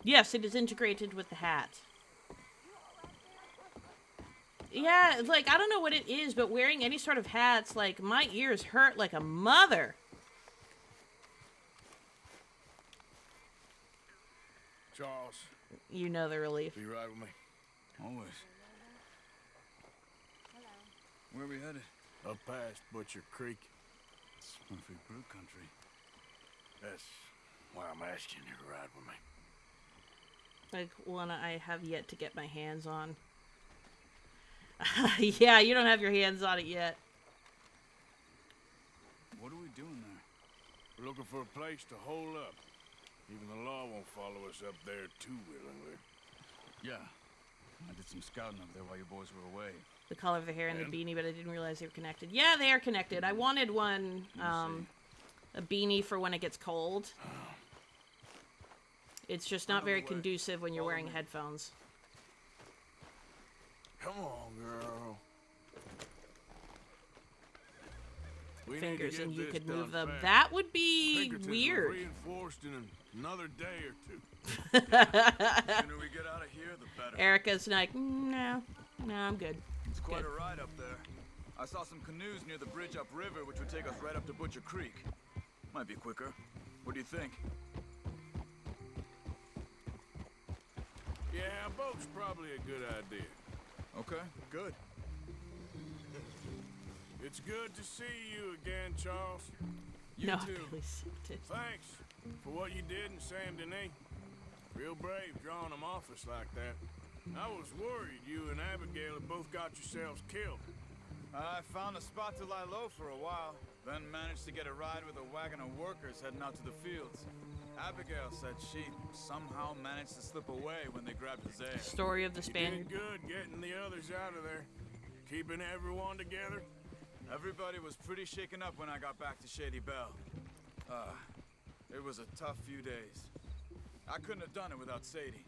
Speaker 1: Yes, it is integrated with the hat. Yeah, it's like, I don't know what it is, but wearing any sort of hats, like, my ears hurt like a mother.
Speaker 3: Charles,
Speaker 1: You know the relief.
Speaker 3: be right with me.
Speaker 9: Always. Where are we headed?
Speaker 3: Up past Butcher Creek.
Speaker 9: It's Murphy Brew country.
Speaker 3: That's why I'm asking you to ride with me.
Speaker 1: Like, one I have yet to get my hands on. Yeah, you don't have your hands on it yet.
Speaker 9: What are we doing there?
Speaker 3: We're looking for a place to hole up. Even the law won't follow us up there too willingly.
Speaker 9: Yeah. I did some scouting up there while you boys were away.
Speaker 1: The color of the hair and the
Speaker 3: And?
Speaker 1: beanie, but I didn't realize they were connected. Yeah, they are connected. I wanted one, a beanie for when it gets cold. It's just not very conducive when you're wearing headphones.
Speaker 3: Come on, girl. We need to
Speaker 1: Fingers,
Speaker 3: get
Speaker 1: and you
Speaker 3: this
Speaker 1: could
Speaker 3: done
Speaker 1: move them.
Speaker 3: fast.
Speaker 1: That would be
Speaker 3: Pinkertons were
Speaker 1: weird.
Speaker 3: reinforced in another day or two.
Speaker 9: The sooner we get out of here, the better.
Speaker 1: Erica's like, no, I'm good.
Speaker 9: It's quite
Speaker 1: Good.
Speaker 9: a ride up there. I saw some canoes near the bridge upriver, which would take us right up to Butcher Creek. Might be quicker. What do you think?
Speaker 3: Yeah, a boat's probably a good idea.
Speaker 9: Okay, good.
Speaker 3: It's good to see you again, Charles.
Speaker 9: You
Speaker 1: No,
Speaker 9: too.
Speaker 1: Billy Simpson.
Speaker 3: Thanks for what you did in Saint Denis. Real brave drawing them off us like that. I was worried you and Abigail had both got yourselves killed.
Speaker 9: I found a spot to lie low for a while, then managed to get a ride with a wagon of workers heading out to the fields. Abigail said she somehow managed to slip away when they grabbed Jose.
Speaker 1: Story of the
Speaker 3: You
Speaker 1: Spaniard.
Speaker 3: did good getting the others out of there. Keeping everyone together.
Speaker 9: Everybody was pretty shaken up when I got back to Shady Belle. It was a tough few days. I couldn't have done it without Sadie.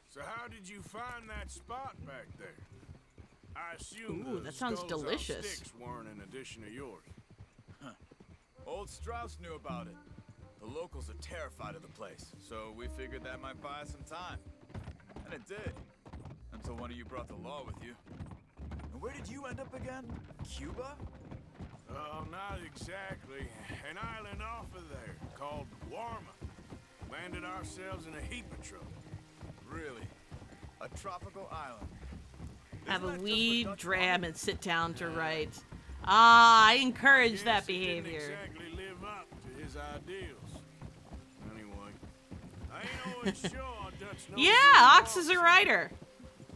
Speaker 3: So how did you find that spot back there? I assume
Speaker 1: Ooh,
Speaker 3: the
Speaker 1: that sounds
Speaker 3: skulls on
Speaker 1: delicious.
Speaker 3: sticks weren't an addition of yours.
Speaker 9: Old Strauss knew about it. The locals are terrified of the place, so we figured that might buy us some time. And it did. Until one of you brought the law with you. And where did you end up again? Cuba?
Speaker 3: Oh, not exactly. An island off of there called Warma. Landed ourselves in a heap of trouble.
Speaker 9: Really? A tropical island?
Speaker 1: Have a
Speaker 9: Isn't that just
Speaker 1: weed,
Speaker 9: for Dutch
Speaker 1: dram,
Speaker 9: wine?
Speaker 1: and sit down to write. Ah, I encourage that
Speaker 3: Guess he didn't
Speaker 1: behavior.
Speaker 3: exactly live up to his ideals. Anyway, I ain't always sure Dutch Dutch knows
Speaker 1: Yeah,
Speaker 3: who he
Speaker 1: Ox is a
Speaker 3: wants.
Speaker 1: writer.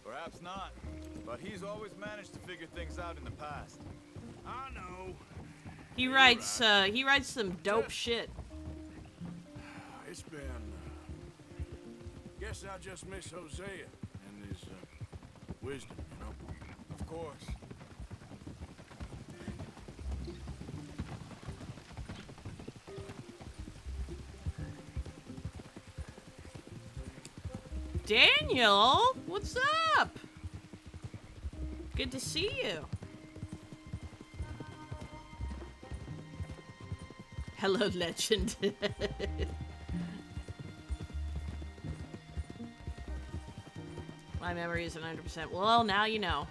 Speaker 9: Perhaps not, but he's always managed to figure things out in the past.
Speaker 3: I know.
Speaker 1: He writes some dope shit.
Speaker 3: It's been. Guess I just miss Hosea and his wisdom, you know.
Speaker 9: Of course.
Speaker 1: Daniel, what's up? Good to see you. Hello, legend. My memory isn't 100%. Well, now you know.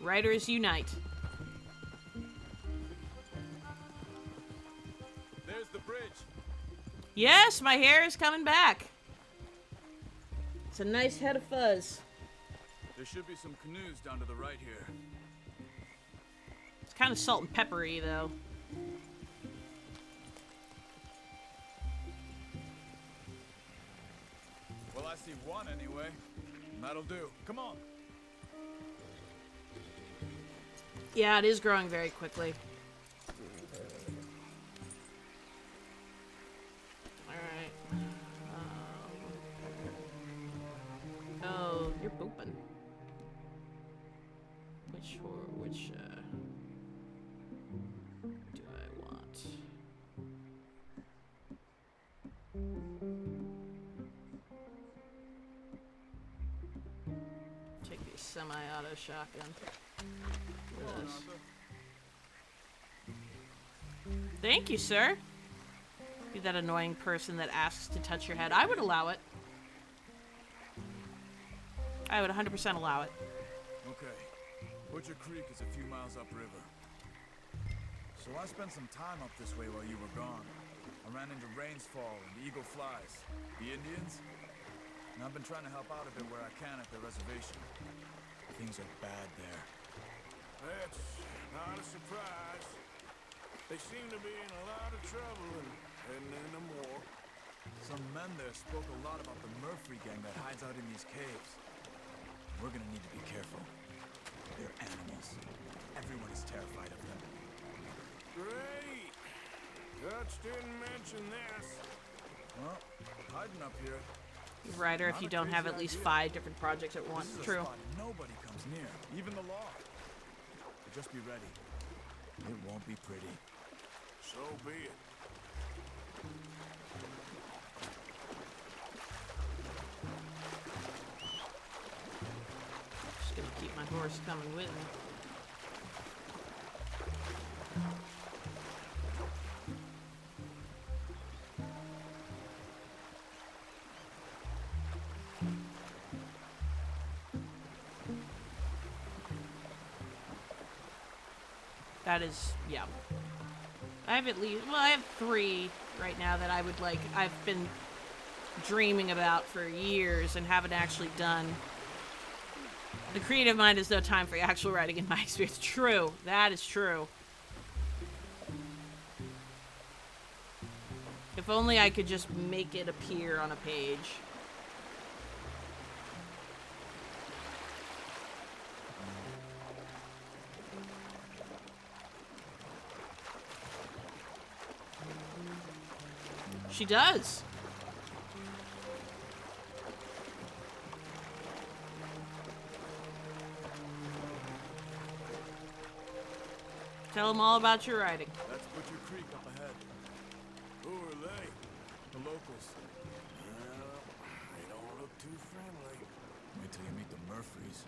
Speaker 1: Writers unite.
Speaker 9: There's the bridge.
Speaker 1: Yes, my hair is coming back. It's a nice head of fuzz.
Speaker 9: There should be some canoes down to the right here.
Speaker 1: It's kind of salt and peppery, though.
Speaker 9: Well, I see one anyway. That'll do. Come on.
Speaker 1: Yeah, it is growing very quickly. Alright. Oh, you're booping. Which do I want? Take the semi-auto shotgun. For this. Thank you, sir. Be that annoying person that asks to touch your head. I would allow it. I would 100% allow it.
Speaker 9: Okay. Butcher Creek is a few miles upriver. So I spent some time up this way while you were gone. I ran into Rainsfall and the Eagle Flies. The Indians? And I've been trying to help out a bit where I can at their reservation. Things are bad there.
Speaker 3: That's not a surprise. They seem to be in a lot of trouble and heading into more.
Speaker 9: Some men there spoke a lot about the Murphy gang that hides out in these caves. We're gonna need to be careful. They're animals. Everyone is terrified of them.
Speaker 3: Great. Dutch didn't mention this.
Speaker 9: Well, hiding up here.
Speaker 1: Writer, if you don't have at least 5 different projects at once.
Speaker 9: This is a
Speaker 1: True.
Speaker 9: spot nobody comes near, even the law. But just be ready. It won't be pretty.
Speaker 3: So be it.
Speaker 1: Just gonna keep my horse coming with me. That is, yeah. I have at least, well, I have 3 right now that I would like, I've been dreaming about for years and haven't actually done. The creative mind has no time for actual writing in my experience. True. That is true. If only I could just make it appear on a page. She does. Tell them all about your writing.
Speaker 9: That's Butcher Creek up ahead.
Speaker 3: Who are they?
Speaker 9: The locals.
Speaker 3: Well, they don't look too friendly.
Speaker 9: Wait till you meet the Murphys.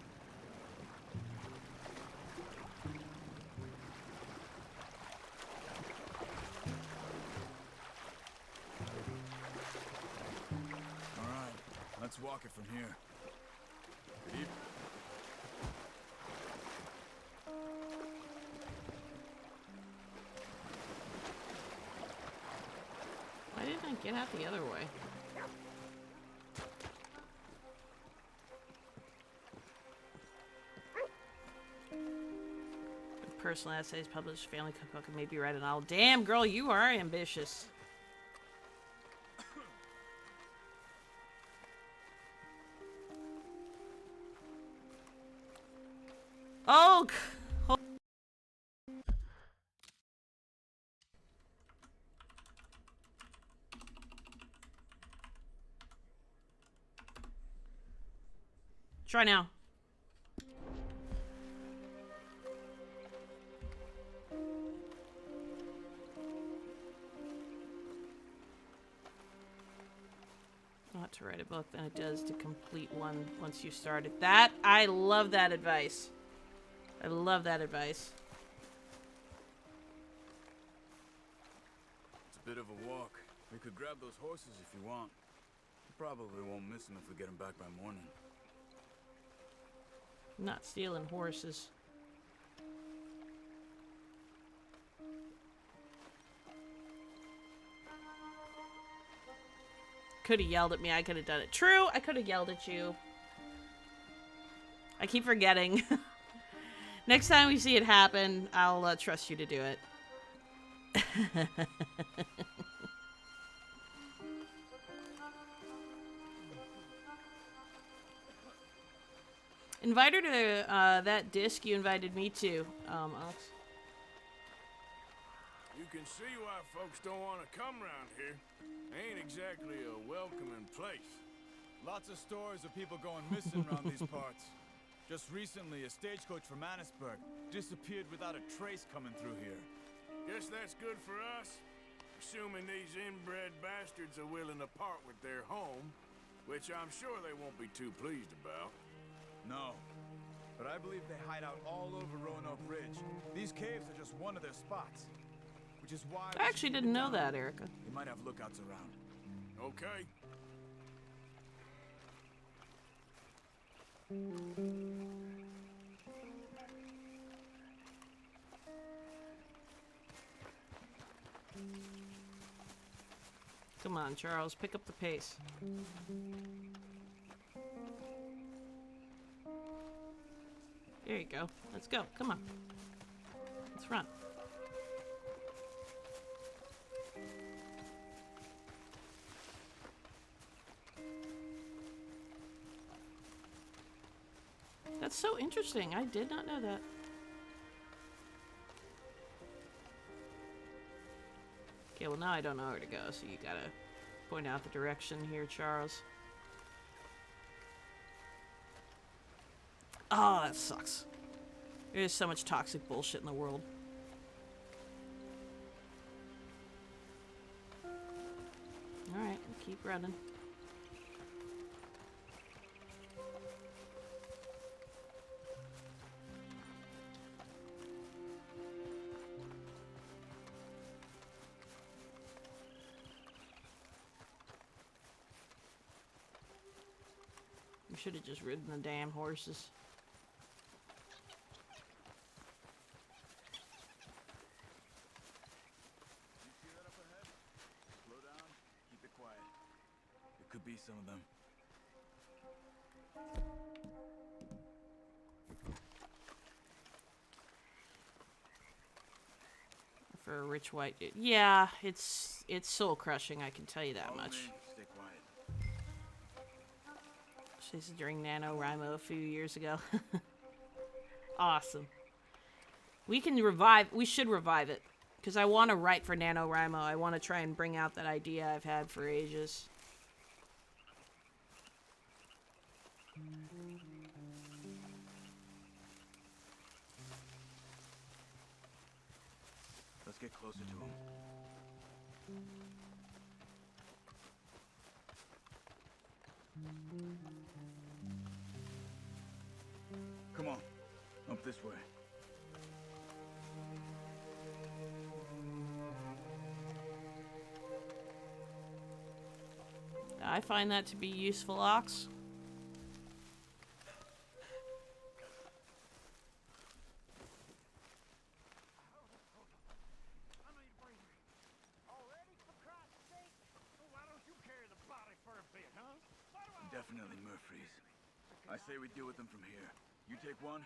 Speaker 9: All right, let's walk it from here. Keep.
Speaker 1: Why didn't I get out the other way? With personal essays, published family cookbook, and maybe write a novel. Damn, girl, you are ambitious. Oh! Try now. Not to write a book than it does to complete one once you start it. That, I love that advice. I love that advice.
Speaker 9: It's a bit of a walk. We could grab those horses if you want. You probably won't miss them if we get them back by morning.
Speaker 1: I'm not stealing horses. Could have yelled at me. I could have done it. True, I could have yelled at you. I keep forgetting. Next time we see it happen, I'll trust you to do it. Invite her to that disc you invited me to, Ox.
Speaker 3: You can see why folks don't want to come around here. Ain't exactly a welcoming place.
Speaker 9: Lots of stories of people going missing around these parts. Just recently, a stagecoach from Annisburg disappeared without a trace coming through here.
Speaker 3: Guess that's good for us. Assuming these inbred bastards are willing to part with their home, which I'm sure they won't be too pleased about.
Speaker 9: No, but I believe they hide out all over Roanoke Ridge. These caves are just one of their spots, which is why
Speaker 1: I actually didn't know that, Erica.
Speaker 9: You might have lookouts around.
Speaker 3: Okay.
Speaker 1: Come on, Charles, pick up the pace. There you go. Let's go. Come on. Let's run. That's so interesting. I did not know that. Okay, well now I don't know where to go, so you gotta point out the direction here, Charles. Oh, that sucks. There's so much toxic bullshit in the world. Alright, we'll keep running. We should have just ridden the damn horses.
Speaker 9: Could be some of them.
Speaker 1: For a rich white dude. Yeah, it's soul crushing, I can tell you that much.
Speaker 9: Stay quiet.
Speaker 1: This is during NaNoWriMo a few years ago. Awesome. We should revive it. Because I want to write for NaNoWriMo. I want to try and bring out that idea I've had for ages.
Speaker 9: Let's get closer to him. Come on, up this way.
Speaker 1: I find that to be useful, Ox.
Speaker 9: Definitely Murphy's. I say we deal with them from here. You take one,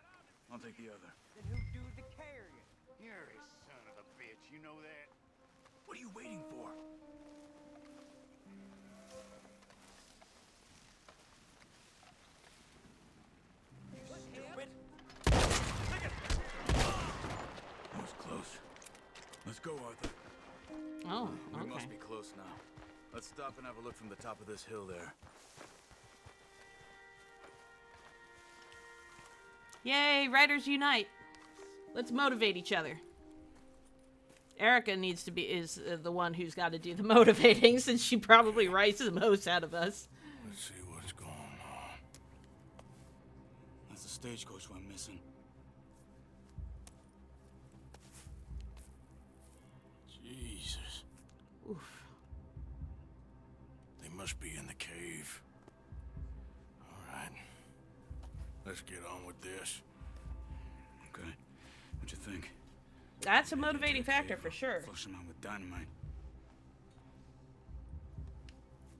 Speaker 9: I'll take the other.
Speaker 4: Then who do the carrying?
Speaker 3: You're a son of a bitch, you know that?
Speaker 9: What are you waiting for?
Speaker 4: Stupid.
Speaker 1: Oh,
Speaker 9: We
Speaker 1: okay.
Speaker 9: must be close now. Let's stop and have a look from the top of this hill there.
Speaker 1: Yay, Riders Unite. Let's motivate each other. Erica is the one who's got to do the motivating, since she probably writes the most out of us.
Speaker 3: Let's see what's going on.
Speaker 9: That's the stagecoach we're missing.
Speaker 3: Jesus.
Speaker 1: Oof.
Speaker 3: They must be in the cave. All right. Let's get on with this.
Speaker 9: Okay. What you think?
Speaker 1: That's a motivating factor for sure.
Speaker 9: Flush them out with dynamite.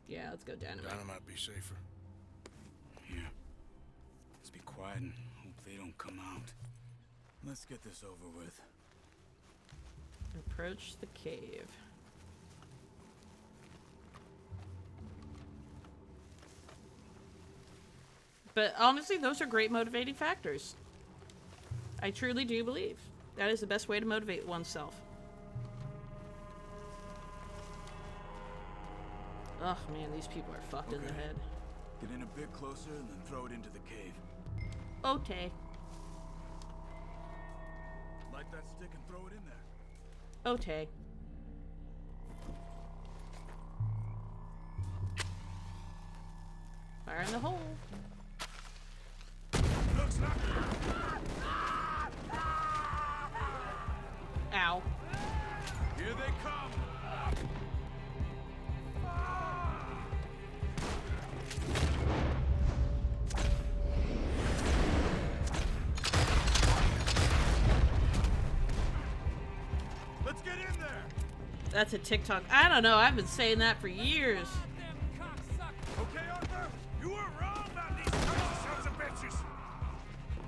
Speaker 1: Yeah, let's go dynamite.
Speaker 3: Dynamite be safer.
Speaker 9: Here. Let's be quiet and hope they don't come out. Let's get this over with.
Speaker 1: Approach the cave. But honestly, those are great motivating factors. I truly do believe that is the best way to motivate oneself. Ugh, man, these people are fucked in the
Speaker 9: Okay.
Speaker 1: head.
Speaker 9: Get in a bit closer and then throw it into the cave.
Speaker 1: Okay.
Speaker 9: Light that stick and throw it in there.
Speaker 1: Okay. Fire in the hole.
Speaker 3: Looks like
Speaker 1: Ow.
Speaker 9: Here they come! Let's get in there!
Speaker 1: That's a TikTok. I don't know. I've been saying that for years.
Speaker 3: Okay, Arthur? You were wrong about these crazy sons of bitches!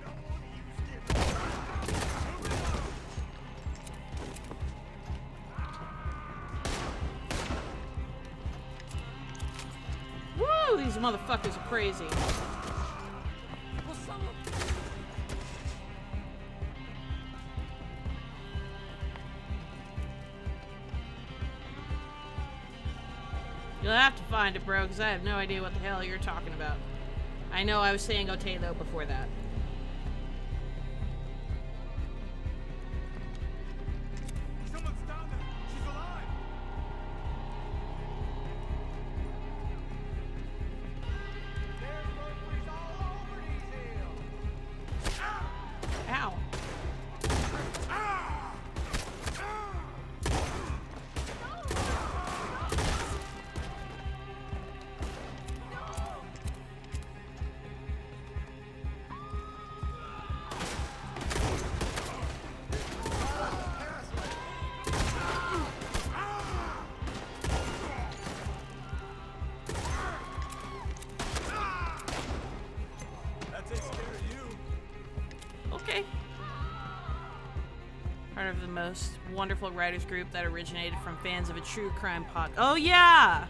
Speaker 3: No one used it.
Speaker 1: Woo! These motherfuckers are crazy.
Speaker 5: What's up?
Speaker 1: You'll have to find it, bro, because I have no idea what the hell you're talking about. I know I was saying Otay, though, before that.
Speaker 9: Someone's down there! She's alive!
Speaker 4: There's mercury's all over these hills.
Speaker 1: Ow.
Speaker 9: That takes care of you.
Speaker 1: Okay. Part of the most wonderful writers group that originated from fans of a true crime pod. Oh, yeah!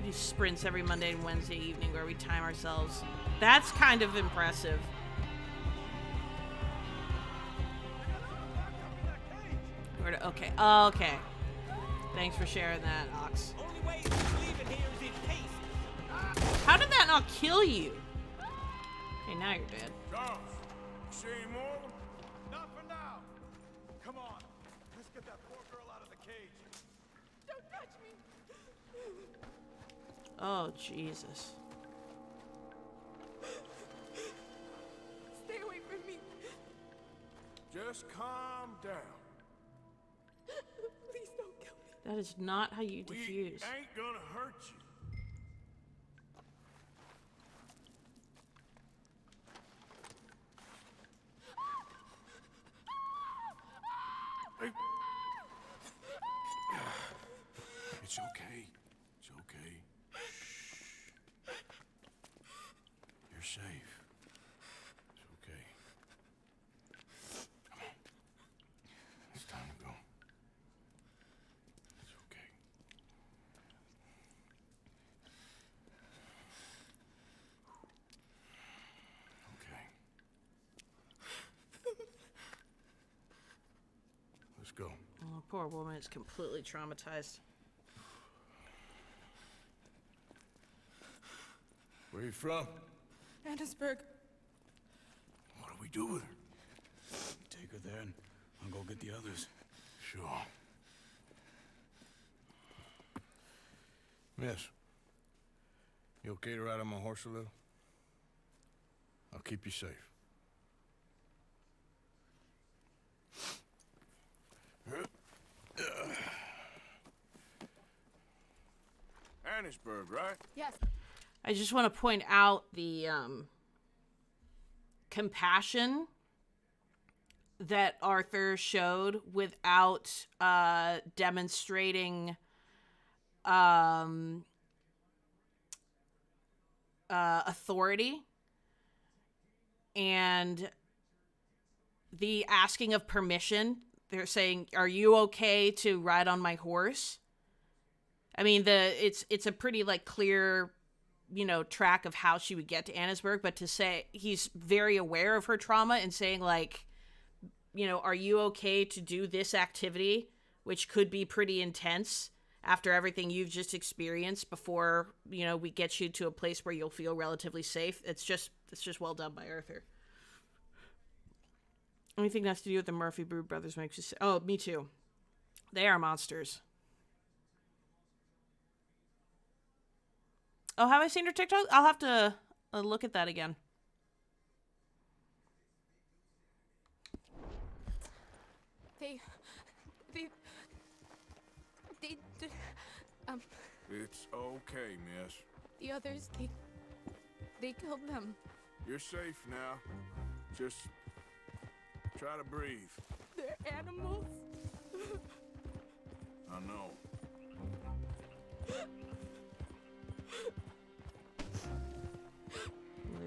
Speaker 1: We do sprints every Monday and Wednesday evening where we time ourselves. That's kind of impressive. Okay. Okay. Thanks for sharing that, Ox.
Speaker 4: Only way to leave it here is in haste.
Speaker 1: How did that not kill you? Okay, now you're dead.
Speaker 3: Charles, you see any more of them?
Speaker 9: Not for now. Come on. Let's get that poor girl out of the cage.
Speaker 2: Don't touch me.
Speaker 1: Oh, Jesus.
Speaker 2: Stay away from me.
Speaker 3: Just calm down.
Speaker 2: Please don't kill me.
Speaker 1: That is not how you
Speaker 3: We
Speaker 1: defuse.
Speaker 3: ain't gonna hurt you. Hey. It's okay. It's okay. Shh. You're safe. It's okay. Come on. It's time to go. It's okay. Okay. go.
Speaker 1: Oh, poor woman is completely traumatized.
Speaker 3: Where you from?
Speaker 10: Annesburg.
Speaker 3: What do we do with her?
Speaker 7: Take her there and I'll go get the others.
Speaker 3: Sure. Miss, you okay to ride on my horse a little? I'll keep you safe. Annesburg, right?
Speaker 10: Yes.
Speaker 1: I just want to point out the compassion that Arthur showed without demonstrating authority, and the asking of permission. They're saying, "Are you okay to ride on my horse?" I mean, it's a pretty like clear, track of how she would get to Annesburg, but to say he's very aware of her trauma and saying like, are you okay to do this activity, which could be pretty intense after everything you've just experienced before, we get you to a place where you'll feel relatively safe. It's just well done by Arthur. Anything that has to do with the Murphy Brood brothers makes you say, oh, me too. They are monsters. Oh, have I seen her TikTok? I'll have to look at that again.
Speaker 10: They
Speaker 3: It's okay, miss.
Speaker 10: the others, they killed them.
Speaker 3: You're safe now. Just try to breathe.
Speaker 10: They're animals.
Speaker 3: I know.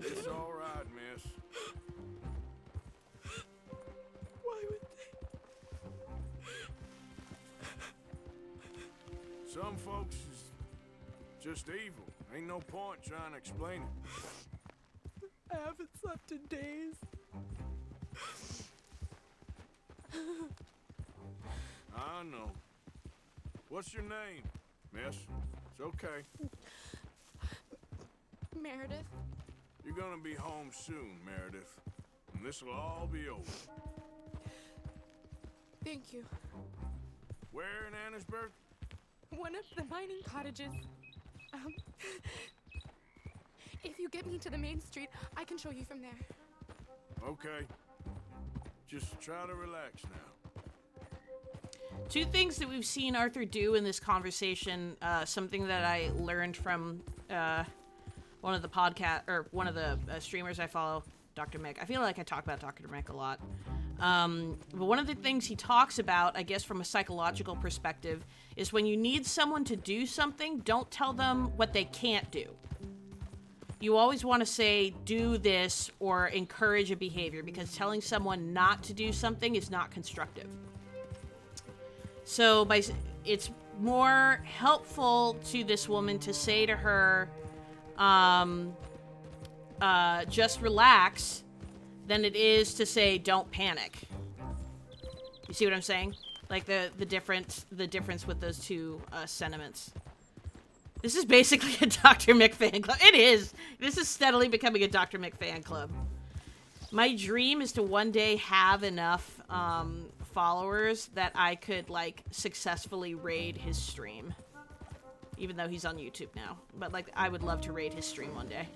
Speaker 3: It's all right, miss.
Speaker 10: Why would they?
Speaker 3: Some folks is just evil. Ain't no point trying to explain it.
Speaker 10: I haven't slept in days.
Speaker 3: I know. What's your name, miss? It's okay.
Speaker 10: Meredith.
Speaker 3: You're gonna be home soon, Meredith. And this'll all be over.
Speaker 10: Thank you.
Speaker 3: Where in Annesburg?
Speaker 10: One of the mining cottages. If you get me to the main street, I can show you from there.
Speaker 3: Okay. Just try to relax now.
Speaker 1: Two things that we've seen Arthur do in this conversation, something that I learned from one of the streamers I follow, Dr. Mick. I feel like I talk about Dr. Mick a lot. But one of the things he talks about, I guess from a psychological perspective, is when you need someone to do something, don't tell them what they can't do. You always want to say, do this, or encourage a behavior, because telling someone not to do something is not constructive. So it's more helpful to this woman to say to her, just relax, than it is to say, don't panic. You see what I'm saying? Like the difference with those two sentiments. This is basically a Dr. Mick fan club. It is. This is steadily becoming a Dr. Mick fan club. My dream is to one day have enough followers that I could like successfully raid his stream. Even though he's on YouTube now. But like I would love to raid his stream one day.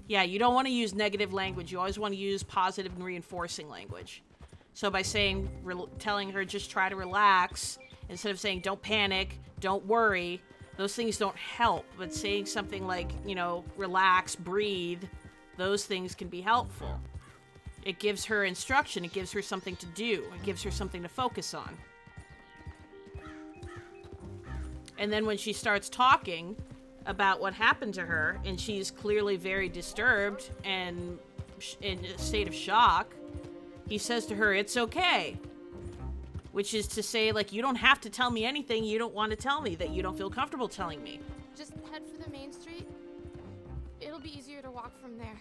Speaker 1: Yeah, you don't want to use negative language. You always want to use positive and reinforcing language. So by saying, telling her just try to relax, instead of saying don't panic, don't worry, those things don't help. But saying something like, relax, breathe, those things can be helpful. It gives her instruction. It gives her something to do. It gives her something to focus on. And then when she starts talking about what happened to her, and she's clearly very disturbed and in a state of shock, he says to her, it's okay. Which is to say, like, you don't have to tell me anything you don't want to tell me, that you don't feel comfortable telling me.
Speaker 10: Just head for the main street. It'll be easier to walk from there.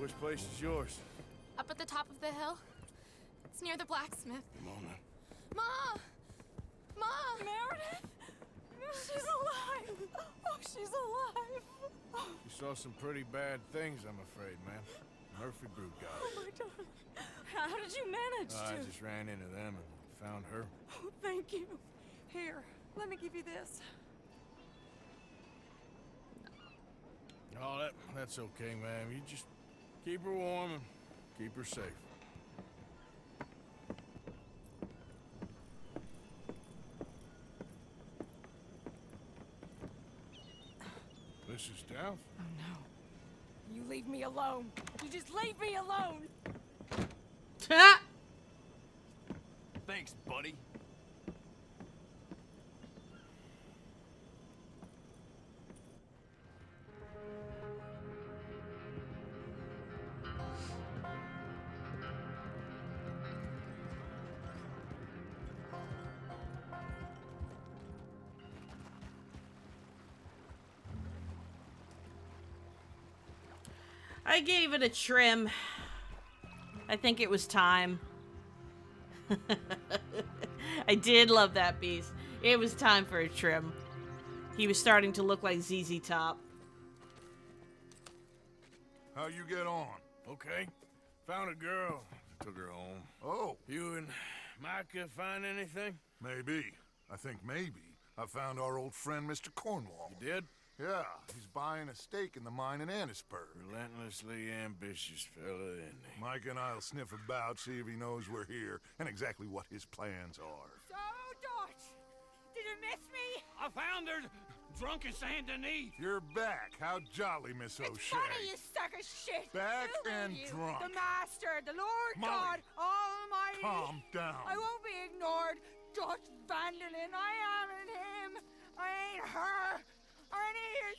Speaker 3: Which place is yours?
Speaker 10: Up at the top of the hill. It's near the blacksmith.
Speaker 3: Come on then.
Speaker 10: Ma! Ma! Meredith? She's alive! Oh, she's alive!
Speaker 3: You saw some pretty bad things, I'm afraid, ma'am. Murphy Brood got
Speaker 5: Oh,
Speaker 3: it.
Speaker 5: my darling. How did you manage
Speaker 3: I
Speaker 5: to?
Speaker 3: just ran into them and found her.
Speaker 5: Oh, thank you. Here, let me give you this.
Speaker 3: Oh, that's okay, ma'am. You just keep her warm and keep her safe. Mrs. Downs?
Speaker 5: Oh, no. You leave me alone. You just leave me alone.
Speaker 9: Thanks, buddy.
Speaker 1: I gave it a trim. I think it was time. I did love that piece. It was time for a trim. He was starting to look like ZZ Top.
Speaker 8: How you get on?
Speaker 3: Okay. Found a girl. Took her home.
Speaker 8: Oh,
Speaker 3: You and Micah find anything?
Speaker 8: maybe. I think maybe. I found our old friend, Mr. Cornwall.
Speaker 3: You did?
Speaker 8: Yeah, he's buying a stake in the mine in Annisburg.
Speaker 3: Relentlessly ambitious fella, isn't he?
Speaker 8: Mike and I'll sniff about, see if he knows we're here, and exactly what his plans are.
Speaker 5: So, Dutch, did you miss me?
Speaker 6: I found her drunk in Saint Denis.
Speaker 8: You're back. How jolly, Miss O'Shea.
Speaker 5: It's funny, you sack of shit.
Speaker 8: Back
Speaker 5: Who are
Speaker 8: and
Speaker 5: you?
Speaker 8: drunk.
Speaker 5: The Master, the Lord
Speaker 8: Molly.
Speaker 5: God Almighty.
Speaker 8: Calm down.
Speaker 5: I won't be ignored. Dutch Vanderlyn, I am in him. I ain't her. Or any of your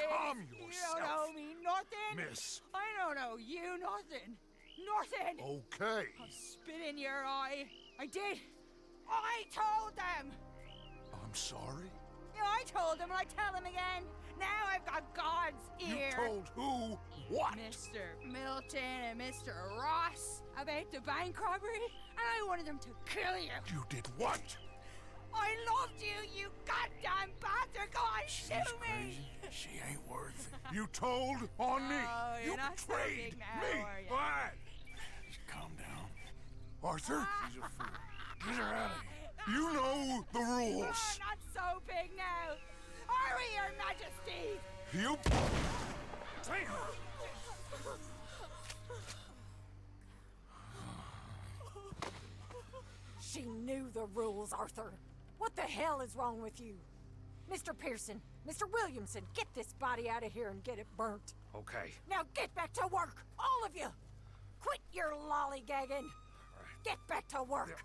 Speaker 5: stooges.
Speaker 8: Calm
Speaker 5: You
Speaker 8: yourself.
Speaker 5: don't owe me nothing.
Speaker 8: Miss.
Speaker 5: I don't owe you nothing. Nothing.
Speaker 8: Okay.
Speaker 5: I'll spit in your eye. I did. I told them.
Speaker 8: I'm sorry?
Speaker 5: Yeah, I told them and I tell them again. Now I've got God's ear.
Speaker 8: You told who what?
Speaker 5: Mr. Milton and Mr. Ross about the bank robbery, and I wanted them to kill you.
Speaker 8: You did what?
Speaker 5: I loved you, you goddamn bastard! Go on,
Speaker 3: She's
Speaker 5: shoot me!
Speaker 3: crazy. She ain't worth it.
Speaker 8: You told on me.
Speaker 5: Oh,
Speaker 8: You
Speaker 5: you're not so
Speaker 8: betrayed
Speaker 5: big now,
Speaker 8: me.
Speaker 5: are you?
Speaker 8: What?
Speaker 3: Just calm down.
Speaker 8: Arthur,
Speaker 3: She's a fool. Get her out of here.
Speaker 8: you know the
Speaker 5: Oh,
Speaker 8: rules.
Speaker 5: not so big now. Are we, Your Majesty?
Speaker 8: You...
Speaker 5: She knew the rules, Arthur. What the hell is wrong with you? Mr. Pearson, Mr. Williamson, get this body out of here and get it burnt.
Speaker 7: Okay.
Speaker 5: Now get back to work, all of you! Quit your lollygagging! Get back to work!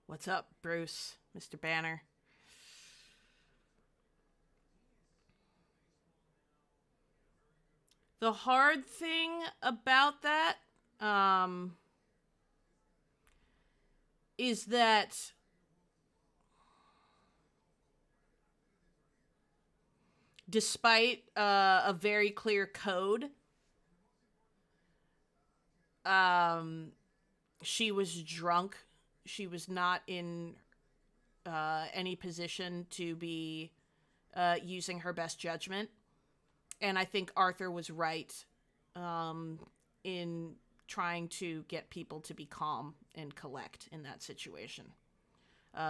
Speaker 1: What's up, Bruce? Mr. Banner. The hard thing about that is that despite a very clear code, she was drunk. She was not in any position to be using her best judgment. And I think Arthur was right in trying to get people to be calm and collect in that situation,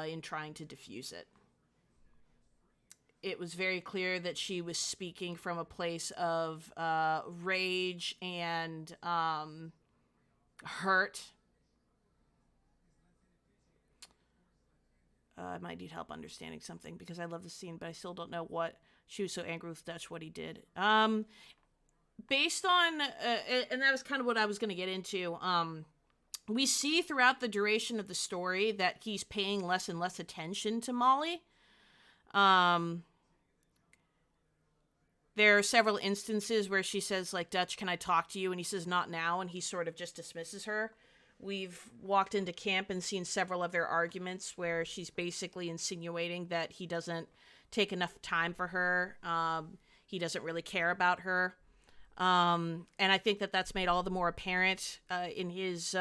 Speaker 1: in trying to diffuse it. It was very clear that she was speaking from a place of rage and hurt. I might need help understanding something because I love the scene, but I still don't know what she was so angry with Dutch, what he did. Based on, and that was kind of what I was going to get into. we see throughout the duration of the story that he's paying less and less attention to Molly. There are several instances where she says, like, Dutch, can I talk to you? And he says, not now. And he sort of just dismisses her. We've walked into camp and seen several of their arguments where she's basically insinuating that he doesn't take enough time for her. He doesn't really care about her. And I think that that's made all the more apparent in his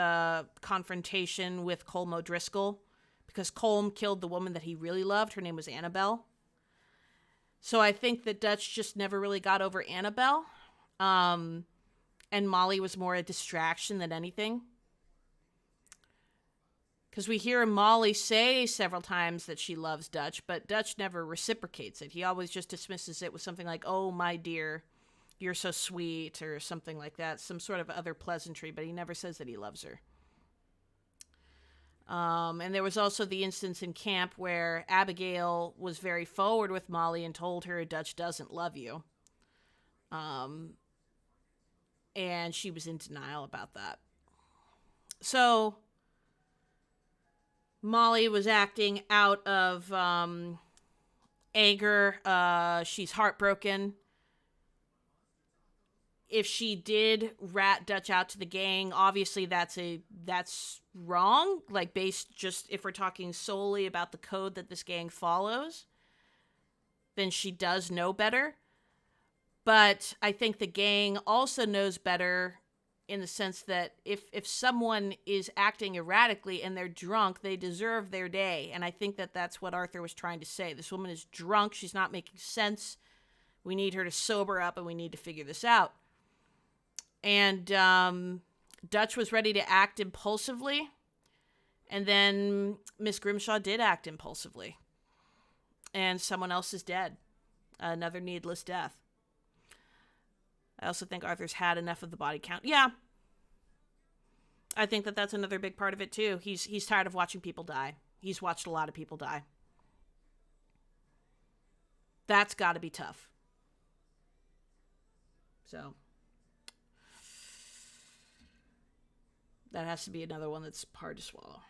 Speaker 1: confrontation with Colm O'Driscoll, because Colm killed the woman that he really loved. Her name was Annabelle. So I think that Dutch just never really got over Annabelle. And Molly was more a distraction than anything. Because we hear Molly say several times that she loves Dutch, but Dutch never reciprocates it. He always just dismisses it with something like, oh, my dear, you're so sweet, or something like that. Some sort of other pleasantry, but he never says that he loves her. And there was also the instance in camp where Abigail was very forward with Molly and told her Dutch doesn't love you. And she was in denial about that. So Molly was acting out of anger. She's heartbroken. If she did rat Dutch out to the gang, obviously that's wrong. Like, based just if we're talking solely about the code that this gang follows, then she does know better. But I think the gang also knows better in the sense that if someone is acting erratically and they're drunk, they deserve their day. And I think that that's what Arthur was trying to say. This woman is drunk. She's not making sense. We need her to sober up, and we need to figure this out. And Dutch was ready to act impulsively. And then Miss Grimshaw did act impulsively. And someone else is dead. Another needless death. I also think Arthur's had enough of the body count. Yeah. I think that that's another big part of it, too. He's tired of watching people die. He's watched a lot of people die. That's got to be tough. So that has to be another one that's hard to swallow.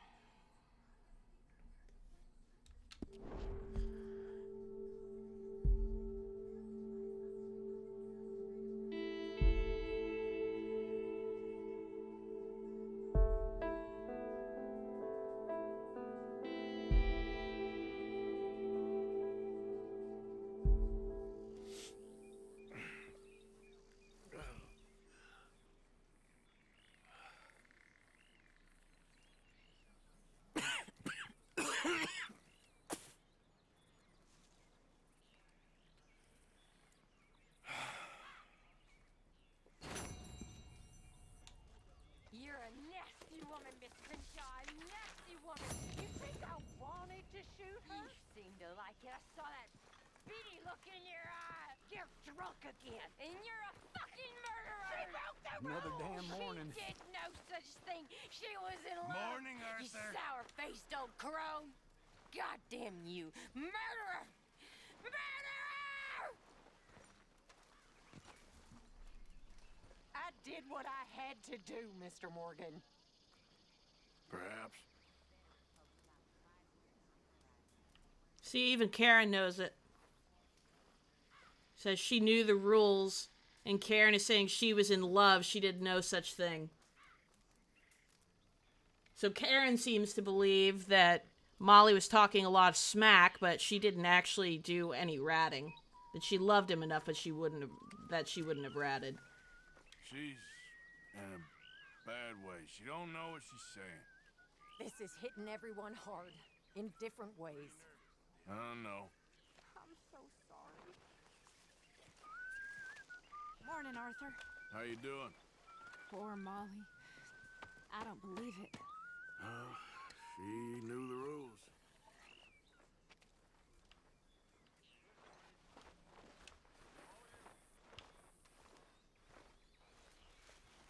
Speaker 2: You're a nasty woman, Miss Crenshaw. A nasty woman. You think I wanted to shoot her? You seem to like it. I saw that beady look in your eye. You're drunk again. And you're a fucking murderer. She broke the rules.
Speaker 7: Another damn morning.
Speaker 2: She did no such thing. She was in love.
Speaker 3: Morning,
Speaker 2: You
Speaker 3: Arthur.
Speaker 2: sour-faced old crow. God damn you. Murderer! Murderer! I did what I had to do, Mr. Morgan.
Speaker 3: Perhaps.
Speaker 1: See, even Karen knows it. Says she knew the rules, and Karen is saying she was in love. She did no such thing. So Karen seems to believe that Molly was talking a lot of smack, but she didn't actually do any ratting. That she loved him enough, but she wouldn't have ratted.
Speaker 3: She's in a bad way. She don't know what she's saying.
Speaker 2: This is hitting everyone hard, in different ways.
Speaker 3: I don't know.
Speaker 2: I'm so sorry. Morning, Arthur.
Speaker 3: How you doing?
Speaker 10: Poor Molly. I don't believe it.
Speaker 3: She knew the rules.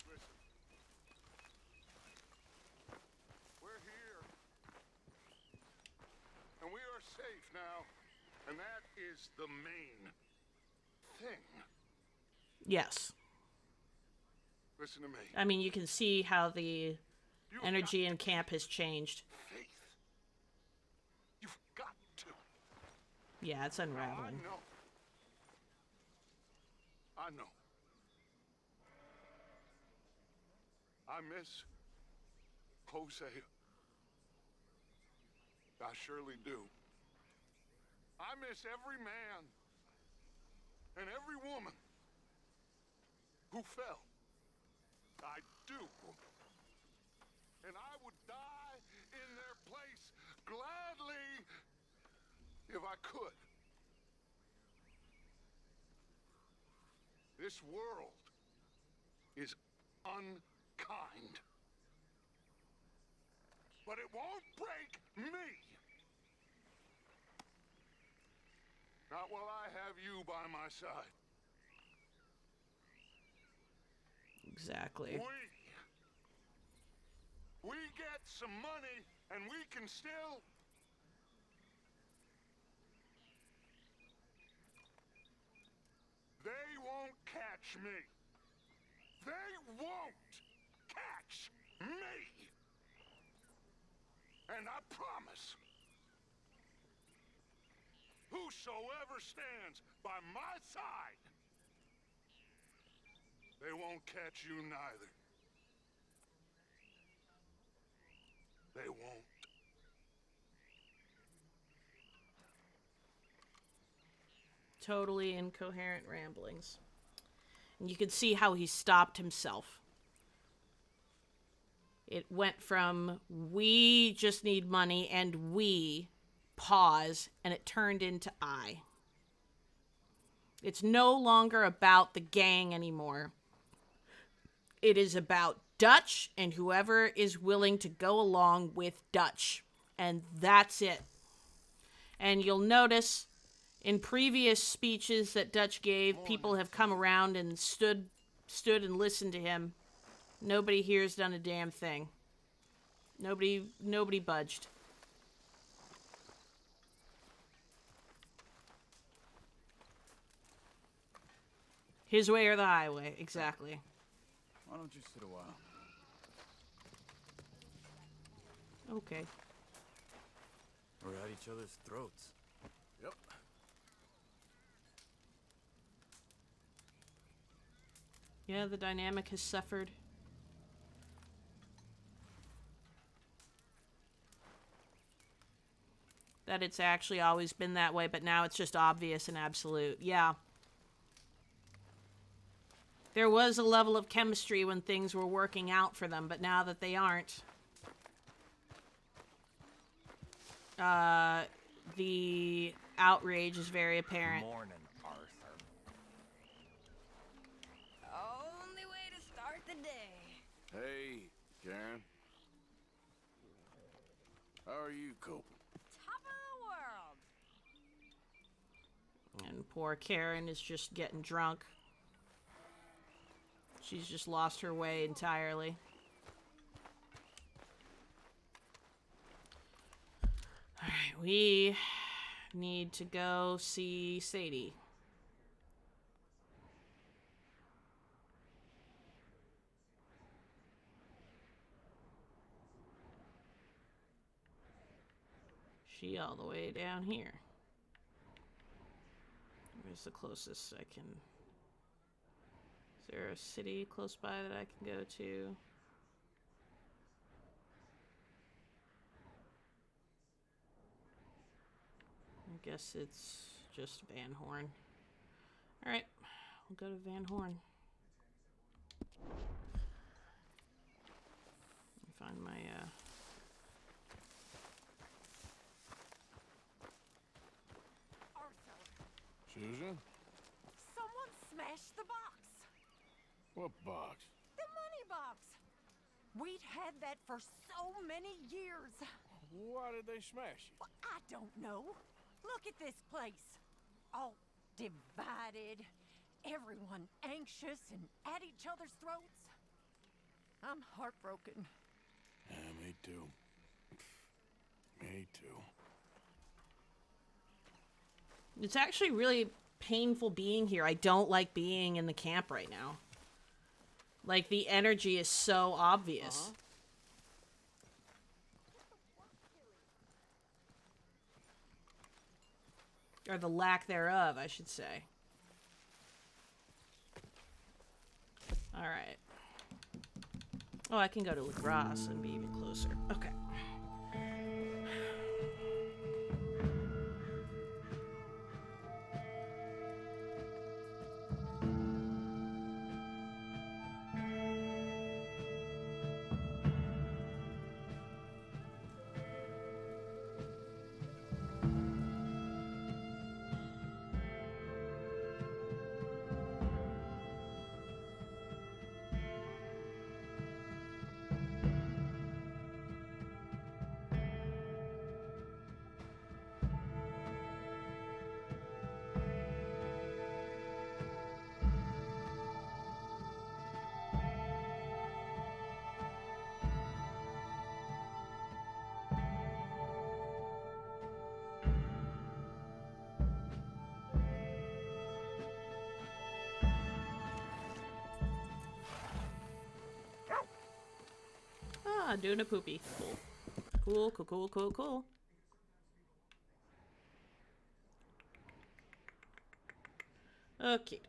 Speaker 3: Listen. We're here. And we are safe now. And that is the main thing.
Speaker 1: Yes.
Speaker 3: Listen to me.
Speaker 1: I mean, you can see how the Energy in camp has changed.
Speaker 8: Faith. You've got to.
Speaker 1: Yeah, it's unraveling.
Speaker 8: I know. I miss Hosea. I surely do. I miss every man and every woman who fell. I do. And I would die in their place gladly if I could. This world is unkind. But it won't break me. Not while I have you by my side.
Speaker 1: Exactly.
Speaker 8: We get some money and we can still... They won't catch me. They won't catch me. And I promise, whosoever stands by my side, they won't catch you neither. They won't.
Speaker 1: Totally incoherent ramblings. And you can see how he stopped himself. It went from, we just need money, and we pause, and it turned into I. It's no longer about the gang anymore. It is about Dutch and whoever is willing to go along with Dutch. And that's it. And you'll notice in previous speeches that Dutch gave, people have come around and stood and listened to him. Nobody here's done a damn thing. Nobody budged. His way or the highway, exactly.
Speaker 9: Why don't you sit a while?
Speaker 1: Okay.
Speaker 9: We're at each other's throats.
Speaker 7: Yep.
Speaker 1: Yeah, the dynamic has suffered. That it's actually always been that way, but now it's just obvious and absolute. Yeah. There was a level of chemistry when things were working out for them, but now that they aren't, the outrage is very apparent.
Speaker 6: Morning, Arthur.
Speaker 5: Only way to start the day.
Speaker 8: Hey, Karen. How are you coping?
Speaker 5: Top of the world.
Speaker 1: And poor Karen is just getting drunk. She's just lost her way entirely. Alright, we need to go see Sadie. She all the way down here. Where's the closest I can... Is there a city close by that I can go to? I guess it's just Van Horn. Alright, we'll go to Van Horn. Find my,
Speaker 5: Arthur,
Speaker 8: Susan?
Speaker 5: someone smashed the box.
Speaker 8: What box?
Speaker 5: The money box. We'd had that for so many years.
Speaker 3: Why did they smash it?
Speaker 5: Well, I don't know. Look at this place. All divided. Everyone anxious and at each other's throats. I'm heartbroken.
Speaker 8: Yeah, me too. Me too.
Speaker 1: it's actually really painful being here. I don't like being in the camp right now. Like, the energy is so obvious. Or the lack thereof, I should say. Alright. Oh, I can go to Lagras and be even closer. Okay. Ah, doing a poopy. Cool. Cool. Okay.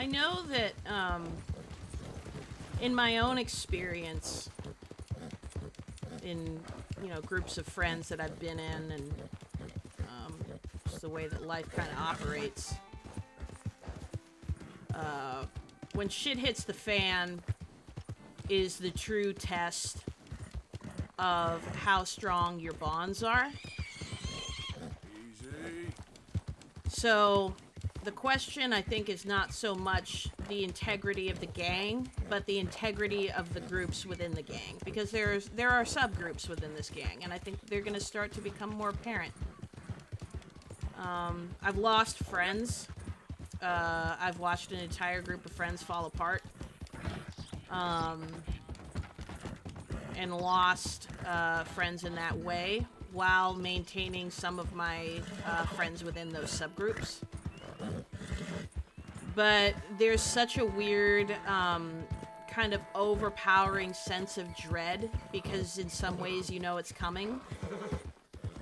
Speaker 1: I know that, in my own experience, in, you know, groups of friends that I've been in, and, just the way that life kind of operates, when shit hits the fan is the true test of how strong your bonds are.
Speaker 3: Easy.
Speaker 1: So, the question, I think, is not so much the integrity of the gang, but the integrity of the groups within the gang. Because there are subgroups within this gang, and I think they're going to start to become more apparent. I've lost friends. I've watched an entire group of friends fall apart. And lost friends in that way, while maintaining some of my friends within those subgroups. But there's such a weird, kind of overpowering sense of dread, because in some ways you know it's coming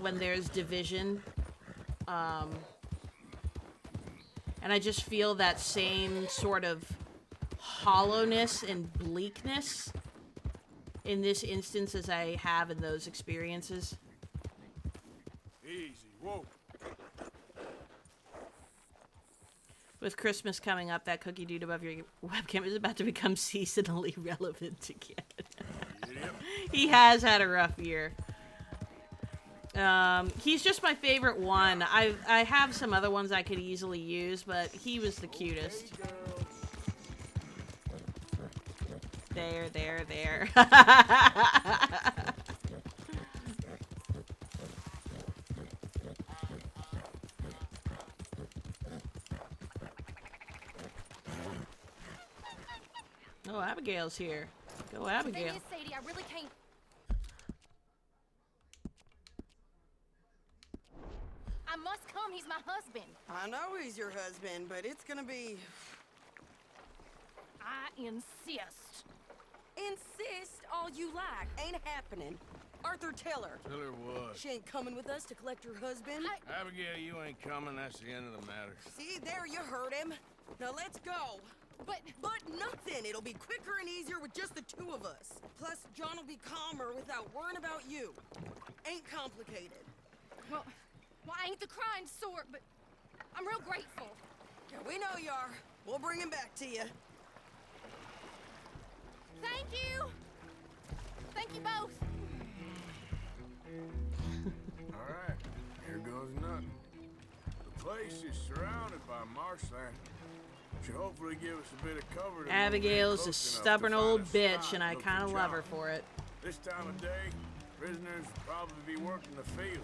Speaker 1: when there's division. And I just feel that same sort of hollowness and bleakness in this instance as I have in those experiences.
Speaker 3: Easy. Whoa.
Speaker 1: With Christmas coming up, that cookie dude above your webcam is about to become seasonally relevant again. He has had a rough year. He's just my favorite one. I have some other ones I could easily use, but he was the cutest. There. Oh, Abigail's here. Go, Abigail.
Speaker 10: Thing is, Sadie, I really can't. I must come. He's my husband.
Speaker 5: I know he's your husband, but it's gonna be...
Speaker 10: I insist.
Speaker 5: Insist all you like. Ain't happening. Arthur, tell her.
Speaker 3: Tell her what?
Speaker 5: She ain't coming with us to collect her husband.
Speaker 3: Abigail, you ain't coming. That's the end of the matter.
Speaker 5: See, there you heard him. Now let's go. But nothing. It'll be quicker and easier with just the two of us. Plus, John will be calmer without worrying about you. Ain't complicated.
Speaker 10: Well, I ain't the crying sort, but I'm real grateful.
Speaker 5: Yeah, we know you are. We'll bring him back to you.
Speaker 10: Thank you. Thank you both.
Speaker 3: All right. Here goes nothing. The place is surrounded by marshland. Should hopefully give us a bit of cover. To
Speaker 1: Abigail's a
Speaker 3: close enough
Speaker 1: stubborn
Speaker 3: to
Speaker 1: old
Speaker 3: find a
Speaker 1: bitch,
Speaker 3: spot
Speaker 1: and I
Speaker 3: look
Speaker 1: kind of
Speaker 3: for
Speaker 1: love her
Speaker 3: John.
Speaker 1: for it.
Speaker 3: This time of day, Prisoners will probably be working the fields.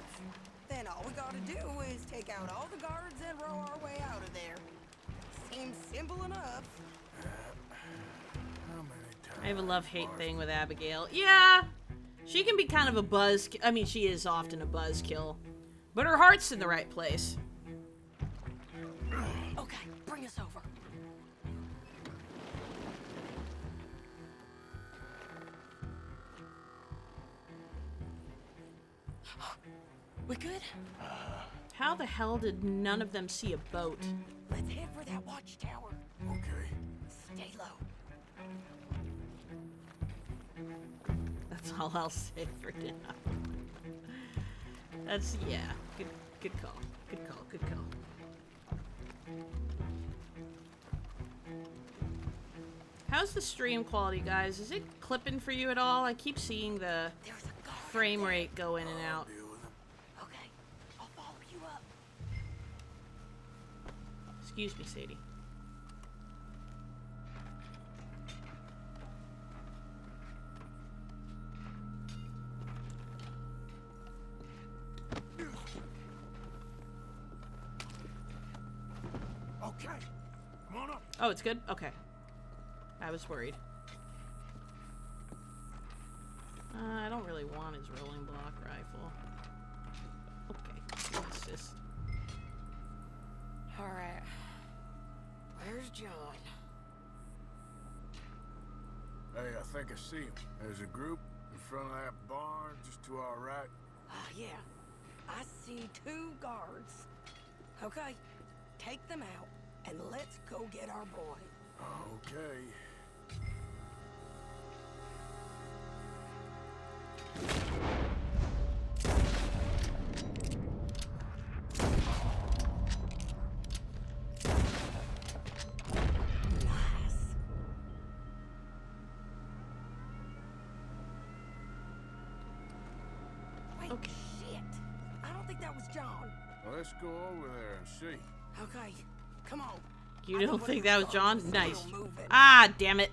Speaker 5: Then all we gotta do is take out all the guards and row our way out of there. Seems simple enough.
Speaker 3: How many times?
Speaker 1: I have a love-hate thing with Abigail. Yeah, she can be kind of a buzz. I mean, she is often a buzzkill, but her heart's in the right place.
Speaker 5: Okay, bring us over. We good?
Speaker 1: How the hell did none of them see a boat?
Speaker 5: Let's head for that watchtower.
Speaker 3: Okay.
Speaker 5: Stay low.
Speaker 1: That's all I'll say for now. That's, yeah, good call. Good call, good call. How's the stream quality, guys? Is it clipping for you at all? I keep seeing the frame rate go in and out.
Speaker 5: Okay, I'll follow you up.
Speaker 1: Excuse me, Sadie.
Speaker 3: Okay. Come on up.
Speaker 1: Oh, it's good? Okay. I was worried. I don't really want his rolling block rifle. Okay, what's this?
Speaker 5: Alright. Where's John?
Speaker 3: Hey, I think I see him. There's a group in front of that barn just to our right.
Speaker 5: Ah, yeah. I see 2 guards. Okay, take them out, and let's go get our boy.
Speaker 3: Okay.
Speaker 5: Wait,
Speaker 1: Okay.
Speaker 5: shit. I don't think that was John.
Speaker 3: Well, let's go over there and see.
Speaker 5: Okay, come on.
Speaker 1: You
Speaker 5: I know
Speaker 1: don't
Speaker 5: what
Speaker 1: think
Speaker 5: your
Speaker 1: that was John?
Speaker 5: guards are
Speaker 1: Nice.
Speaker 5: still moving.
Speaker 1: Ah, damn it.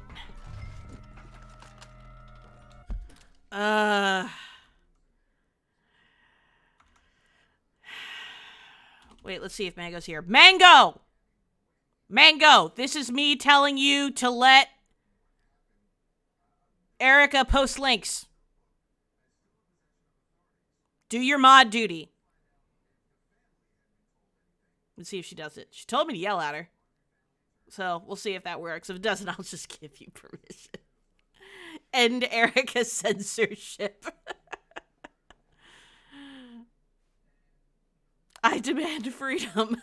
Speaker 1: Wait, let's see if Mango's here. Mango! Mango, this is me telling you to let Erica post links. Do your mod duty. Let's see if she does it. She told me to yell at her. So we'll see if that works. If it doesn't, I'll just give you permission. End Erica's censorship. I demand freedom.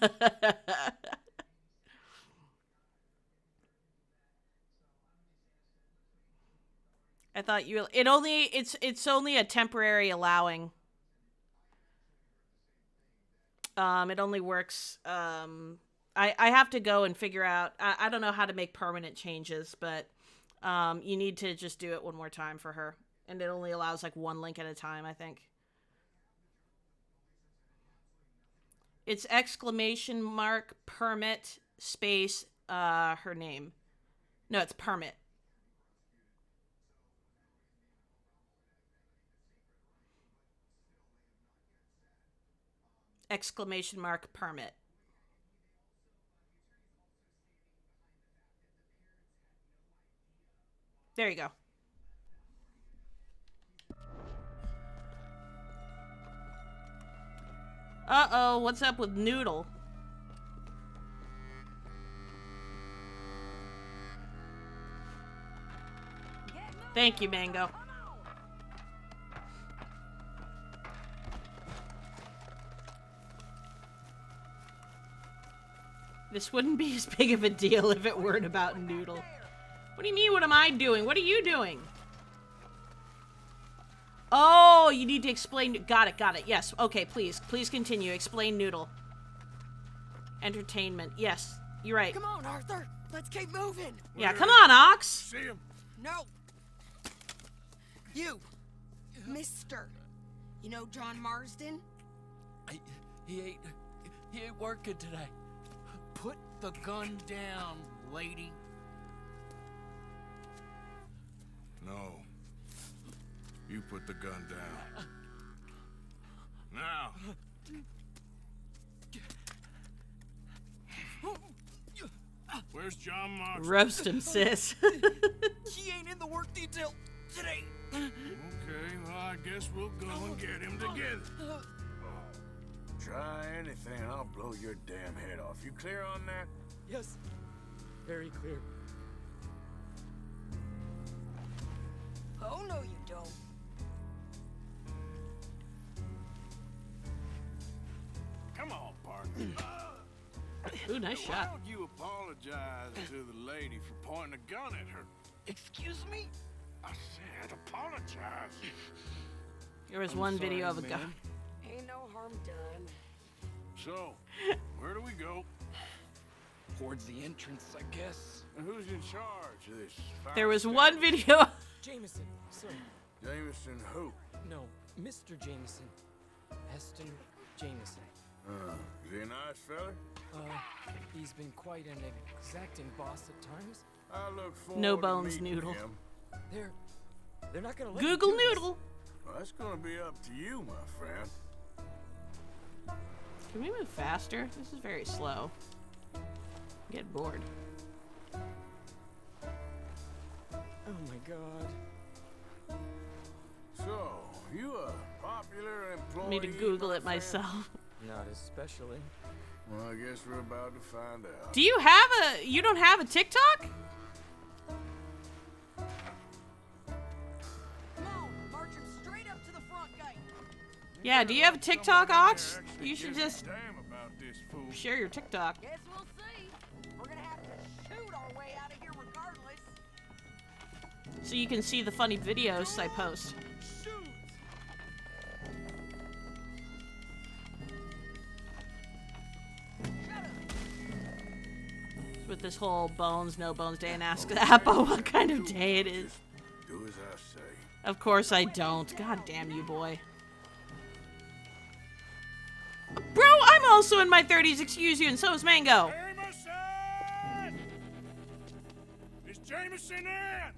Speaker 1: I thought it's only a temporary allowing. It only works. I have to go and figure out. I don't know how to make permanent changes, but you need to just do it one more time for her, and it only allows like 1 link at a time, I think. It's ! permit space her name. No, it's permit. ! Permit. There you go. Uh-oh, what's up with Noodle? Thank you, Mango. This wouldn't be as big of a deal if it weren't about Noodle. What do you mean, what am I doing? What are you doing? Oh, you need to explain. Got it. Yes. Okay, please continue. Explain Noodle. Entertainment. Yes, you're right.
Speaker 5: Come on, Arthur. Let's keep moving.
Speaker 1: Yeah, come on, Ox.
Speaker 3: See him?
Speaker 5: No. You. Mister. You know John Marsden?
Speaker 11: He ain't working today.
Speaker 3: Put the gun down, lady. No. You put the gun down. Now. Where's John Marks?
Speaker 1: Roast him, sis.
Speaker 11: He ain't in the work detail today.
Speaker 3: Okay, well, I guess we'll go and get him together. Try anything, I'll blow your damn head off. You clear on that?
Speaker 11: Yes, very clear.
Speaker 5: Oh, no, you don't.
Speaker 3: Come on, partner.
Speaker 1: Ooh, nice
Speaker 3: Why
Speaker 1: shot.
Speaker 3: don't you apologize to the lady for pointing a gun at her?
Speaker 11: Excuse me?
Speaker 3: I said apologize.
Speaker 1: There was one video of a gun.
Speaker 5: Ain't no harm done.
Speaker 3: So, where do we go?
Speaker 11: Towards the entrance, I guess.
Speaker 3: And who's in charge of this?
Speaker 1: There was one video.
Speaker 11: Jameson, sir.
Speaker 3: Jameson who?
Speaker 11: No, Mr. Jameson. Heston Jameson.
Speaker 3: Is he a nice fella?
Speaker 11: He's been quite an exacting boss at times.
Speaker 3: I look forward
Speaker 1: No
Speaker 3: to
Speaker 1: bones
Speaker 3: meeting
Speaker 1: noodle.
Speaker 3: him.
Speaker 11: They're not gonna let you
Speaker 1: Google
Speaker 11: do this.
Speaker 1: Noodle.
Speaker 3: Well, that's gonna be up to you, my friend.
Speaker 1: Can we move faster? This is very slow. I'm getting bored.
Speaker 11: Oh my god.
Speaker 3: So, you a popular employee?
Speaker 1: Me to Google
Speaker 3: my
Speaker 1: it
Speaker 3: friend?
Speaker 1: myself.
Speaker 11: Not especially.
Speaker 3: Well, I guess we're about to find out.
Speaker 1: Do you have a? You don't have a TikTok?
Speaker 5: Come on, march him straight up to the front gate.
Speaker 1: Yeah. Do you have a TikTok, Ox? You should just
Speaker 3: Damn about this fool.
Speaker 1: share your TikTok.
Speaker 5: Guess we'll see. We're gonna have to shoot our way out of here regardless.
Speaker 1: So you can see the funny videos I post. With this whole bones, no bones day and ask Appo what kind of day it is.
Speaker 3: Do as I say.
Speaker 1: Of course I don't. God damn you, boy. Bro, I'm also in my 30s, excuse you, and so is Mango.
Speaker 3: Jameson! Is Jameson in?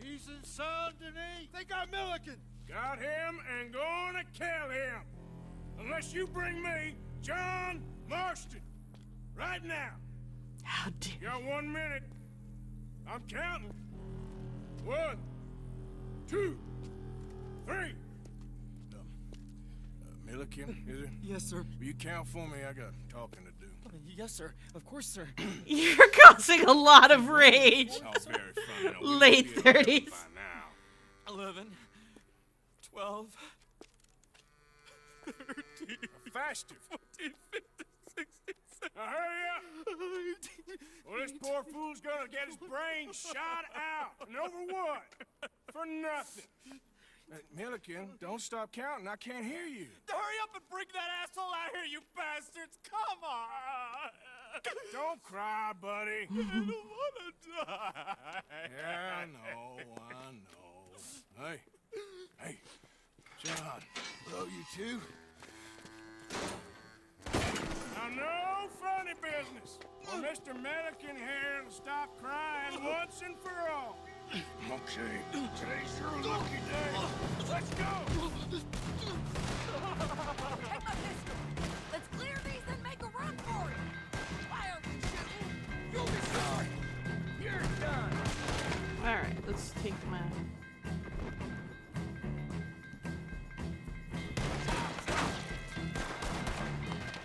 Speaker 12: He's in Saint Denis. They got Milliken.
Speaker 3: Got him and gonna kill him. Unless you bring me John Marston. Right now.
Speaker 1: How dare
Speaker 3: You got 1 minute. I'm counting. 1, 2, 3. Milliken, is it?
Speaker 11: Yes, sir.
Speaker 3: Will you count for me? I got talking to do.
Speaker 11: Yes, sir. Of course, sir.
Speaker 1: You're causing a lot of rage.
Speaker 3: Oh, very funny. No, we
Speaker 1: Late
Speaker 3: should be able to
Speaker 1: 30s.
Speaker 3: by now.
Speaker 11: 11, 12, 13,
Speaker 3: Faster.
Speaker 11: 14, 15, 16, 17.
Speaker 3: Now hurry up. Well, this poor fool's gonna get his brains shot out. And over what? For nothing. Milliken, don't stop counting. I can't hear you.
Speaker 12: Hurry up and bring that asshole out here, you bastards! Come on!
Speaker 3: Don't cry, buddy.
Speaker 12: I don't want to die.
Speaker 3: Yeah, I know. Hey, John. Hello, you two. Now, no funny business. Well, Mr. Milliken here will stop crying once and for all. Okay, today's your lucky day. Let's go.
Speaker 5: Take my pistol. Let's clear these and make a run for it. Why aren't we shooting?
Speaker 12: You'll be sorry.
Speaker 5: You're done.
Speaker 1: Alright, let's take my...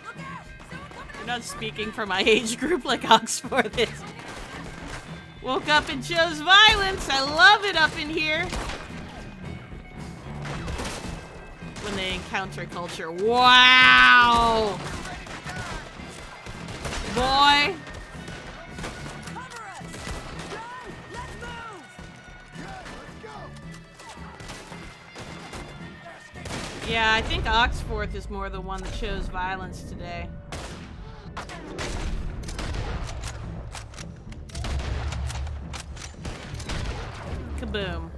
Speaker 5: Look out! Someone coming
Speaker 1: You're not speaking for my age group like Oxford is. Woke up and chose violence. I love it up in here. When they encounter culture. Wow! Boy.
Speaker 5: Cover us! John, let's move!
Speaker 1: Yeah, I think Oxforth is more the one that chose violence today. Kaboom.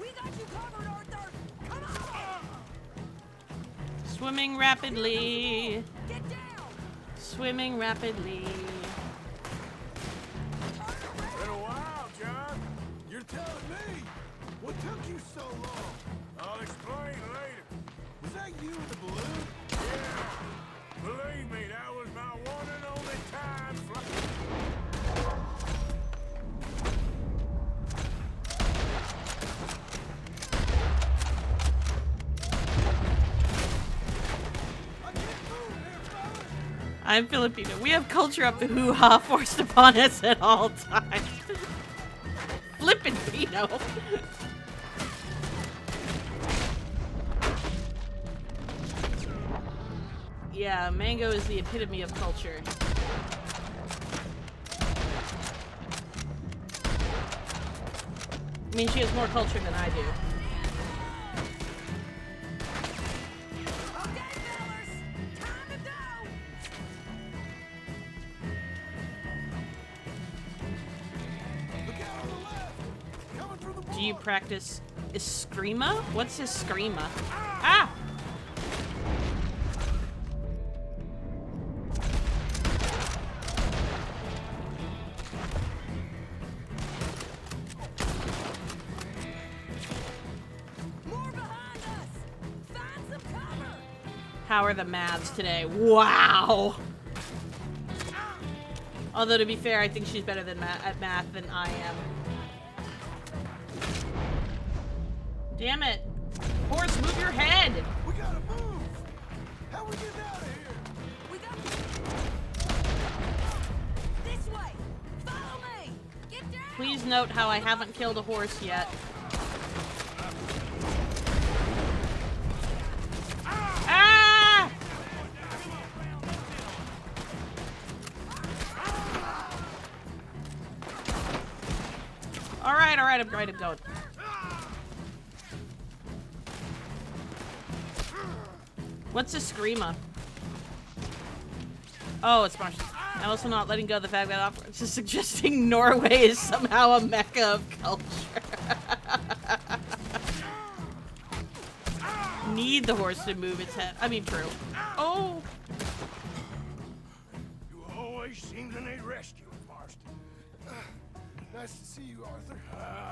Speaker 5: We got you covered, Arthur! Come on!
Speaker 1: Swimming rapidly.
Speaker 5: Get down!
Speaker 1: Swimming rapidly.
Speaker 3: Been a so long? I'll explain later. Was that you with the balloon? Yeah. Believe me, that was my one and only time
Speaker 1: I'm Filipino. We have culture up the hoo-ha forced upon us at all times. Flippin' Pino. Yeah, Mango is the epitome of culture. I mean, she has more culture than I do. Do you practice Eskrima? What's Eskrima? Ah!
Speaker 5: More behind us! Find some cover!
Speaker 1: How are the Mavs today? Wow! Although, to be fair, I think she's better than at math than I am. Damn it! Horse, move your head!
Speaker 3: We gotta move! How we get out of here?
Speaker 5: We got this way! Follow me! Get down!
Speaker 1: Please note how I haven't killed a horse yet. Ah! Alright, alright, I'm going. What's a Screama? Oh, it's Martian. I'm also not letting go of the fact that it's just suggesting Norway is somehow a mecca of culture. Need the horse to move its head. I mean, true. Oh!
Speaker 3: You always seem to need rescuing, Marston. Nice to see you, Arthur.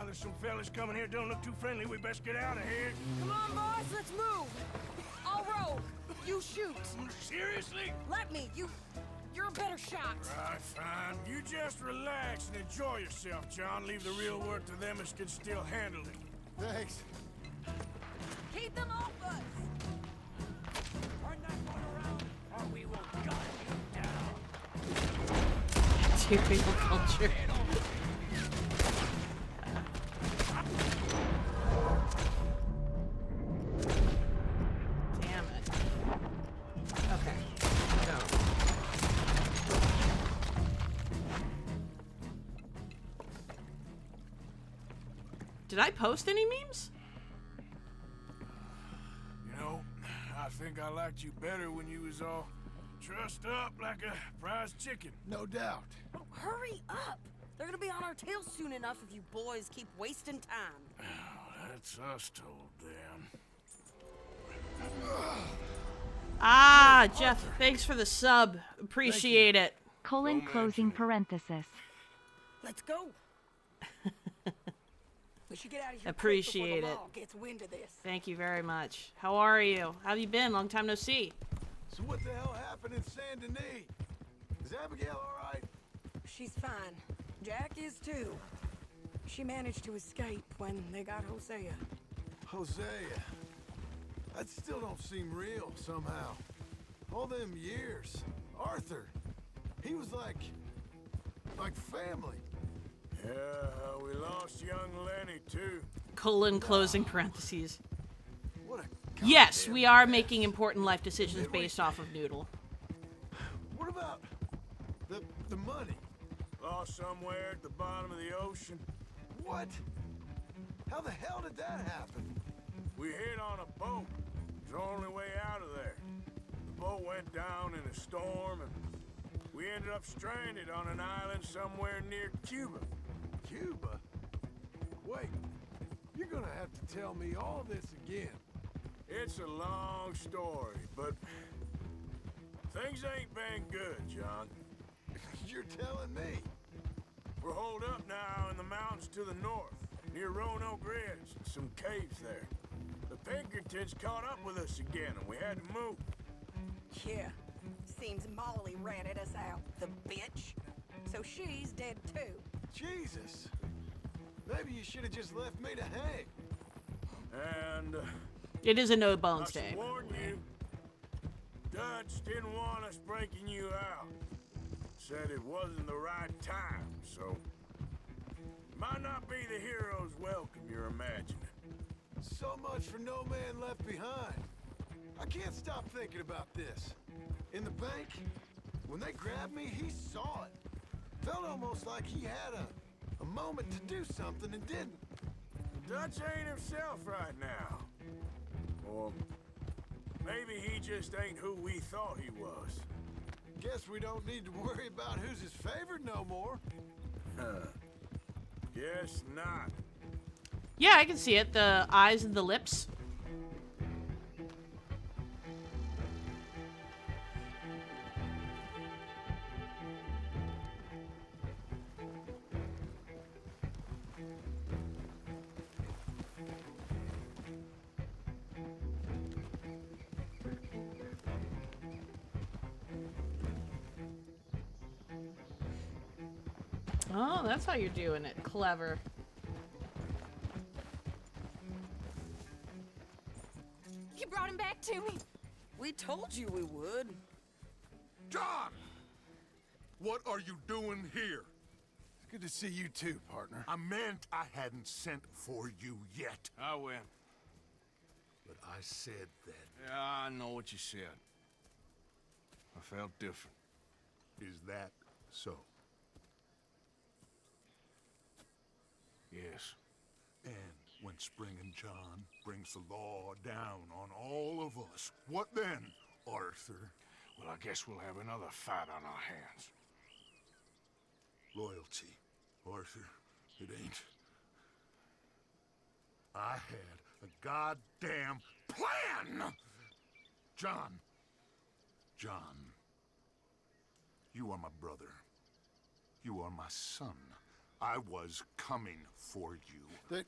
Speaker 3: There's some fellas coming here. Don't look too friendly. We best get out of here.
Speaker 5: Come on, boys, let's move! I'll roll. You shoot.
Speaker 3: Seriously?
Speaker 5: Let me. You're a better shot.
Speaker 3: Right, fine. You just relax and enjoy yourself, John. Leave the real work to them as can still handle it. Thanks.
Speaker 5: Keep them off us.
Speaker 6: Turn that one around, or we will gun you down.
Speaker 1: Material culture. Did I post any memes?
Speaker 3: You know, I think I liked you better when you was all trussed up like a prize chicken. No doubt.
Speaker 5: Oh, hurry up! They're gonna be on our tails soon enough if you boys keep wasting time.
Speaker 3: Oh, that's us told them.
Speaker 1: Ah, Jeff, thanks for the sub. Appreciate it.
Speaker 13: Closing parenthesis.
Speaker 5: Let's go. We should get out of here.
Speaker 1: Appreciate it.
Speaker 5: Gets wind of this.
Speaker 1: Thank you very much. How are you? How have you been? Long time no see.
Speaker 3: So what the hell happened in Saint Denis? Is Abigail all right?
Speaker 5: She's fine. Jack is too. She managed to escape when they got Hosea.
Speaker 3: Hosea? That still don't seem real somehow. All them years. Arthur. He was like family. Yeah, we lost young Lenny too.
Speaker 1: Closing parentheses.
Speaker 3: What a
Speaker 1: yes, we are making important life decisions based off of Noodle.
Speaker 3: What about the money? Lost somewhere at the bottom of the ocean. What? How the hell did that happen? We hit on a boat. It was the only way out of there. The boat went down in a storm and we ended up stranded on an island somewhere near Cuba. Cuba? Wait, you're gonna have to tell me all this again. It's a long story, but things ain't been good, John. You're telling me. We're holed up now in the mountains to the north, near Roanoke Ridge, and some caves there. The Pinkertons caught up with us again, and we had to move.
Speaker 5: Yeah. Seems Molly ratted us out, the bitch. So she's dead too.
Speaker 7: Jesus. Maybe you should have just left me to hang.
Speaker 3: And
Speaker 1: It is a no
Speaker 3: I
Speaker 1: bones
Speaker 3: should
Speaker 1: day.
Speaker 3: warn you, Dutch didn't want us breaking you out. Said it wasn't the right time, so might not be the hero's welcome you're imagining.
Speaker 7: So much for no man left behind. I can't stop thinking about this. In the bank, when they grabbed me, he saw it. Felt almost like he had a moment to do something and didn't.
Speaker 3: Dutch ain't himself right now. Or maybe he just ain't who we thought he was.
Speaker 7: Guess we don't need to worry about who's his favorite no more.
Speaker 3: Guess not.
Speaker 1: Yeah, I can see it. The eyes and the lips. Oh, that's how you're doing it. Clever.
Speaker 10: You brought him back to me.
Speaker 5: We told you we would.
Speaker 8: John! What are you doing here?
Speaker 7: It's good to see you too, partner.
Speaker 8: I meant I hadn't sent for you yet.
Speaker 3: I win.
Speaker 8: But I said that.
Speaker 3: Yeah, I know what you said. I felt different.
Speaker 8: Is that so?
Speaker 3: Yes.
Speaker 8: And when Spring and John brings the law down on all of us, what then, Arthur?
Speaker 3: Well, I guess we'll have another fight on our hands.
Speaker 8: Loyalty, Arthur, it ain't. I had a goddamn plan! John, you are my brother. You are my son. I was coming for you.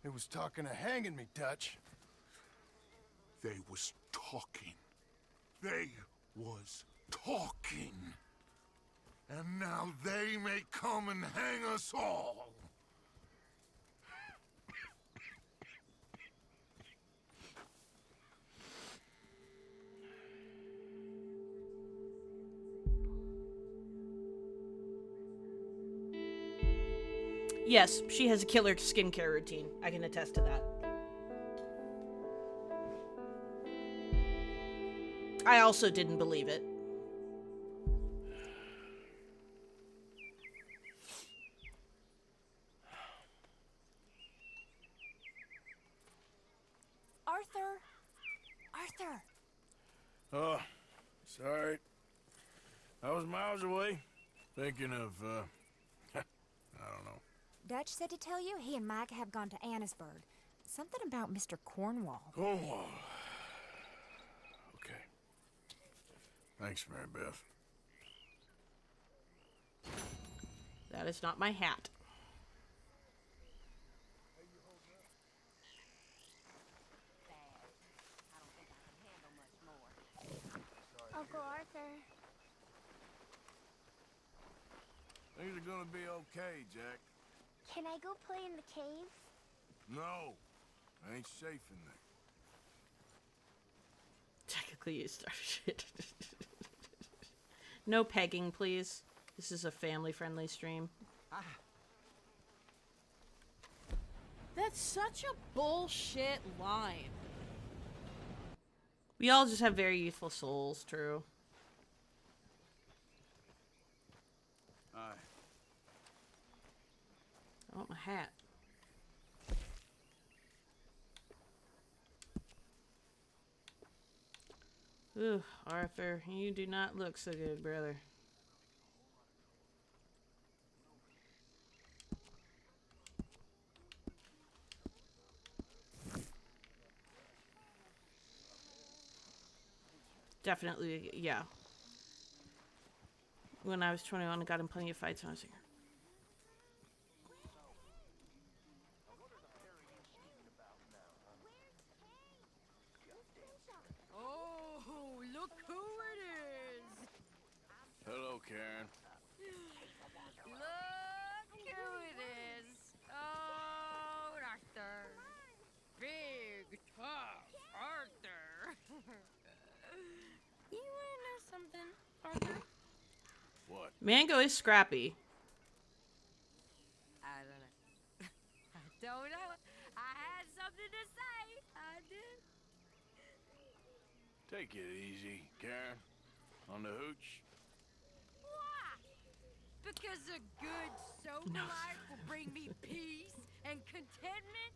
Speaker 7: They was talking of hanging me, Dutch.
Speaker 8: They was talking. They was talking. And now they may come and hang us all.
Speaker 1: Yes, she has a killer skincare routine. I can attest to that. I also didn't believe it.
Speaker 10: Arthur!
Speaker 3: Oh, sorry. I was miles away, thinking of, I don't know.
Speaker 14: Dutch said to tell you he and Mike have gone to Annisburg. Something about Mr. Cornwall.
Speaker 3: Cornwall. Okay. Thanks, Mary Beth.
Speaker 1: That is not my hat.
Speaker 10: Uncle Arthur.
Speaker 3: Things are gonna be okay, Jack.
Speaker 10: Can I go play in the cave?
Speaker 3: No. Ain't safe in there.
Speaker 1: Technically, you started it. No pegging, please. This is a family-friendly stream. That's such a bullshit line. We all just have very youthful souls, true.
Speaker 3: Aye.
Speaker 1: I want my hat. Ooh, Arthur, you do not look so good, brother. Definitely, yeah. When I was 21, I got in plenty of fights when I was younger.
Speaker 5: Look who it is!
Speaker 3: Hello, Karen.
Speaker 5: Look who it is! Oh, Arthur. Big, tough Arthur. You wanna know something, Arthur?
Speaker 3: What?
Speaker 1: Mango is scrappy.
Speaker 5: I don't know. I don't know. I had something to say. I did.
Speaker 3: Take it easy, Karen. On the hooch.
Speaker 5: Why? Because a good, sober life will bring me peace and contentment?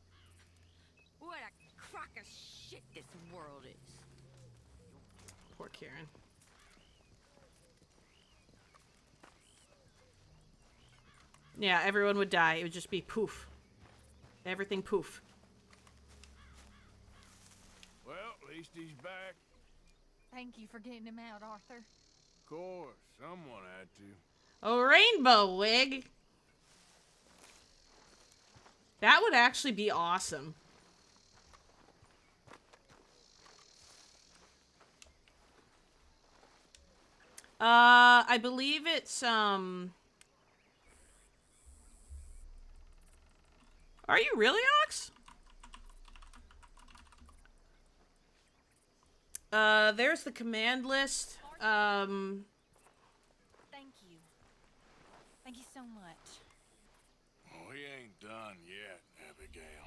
Speaker 5: What a crock of shit this world is.
Speaker 1: Poor Karen. Yeah, everyone would die. It would just be poof. Everything poof.
Speaker 3: Well, at least he's back.
Speaker 15: Thank you for getting him out, Arthur.
Speaker 3: Of course, someone had to.
Speaker 1: A rainbow wig. That would actually be awesome. I believe it's, Are you really, Ox? There's the command list.
Speaker 15: Thank you. Thank you so much.
Speaker 3: Oh, he ain't done yet, Abigail.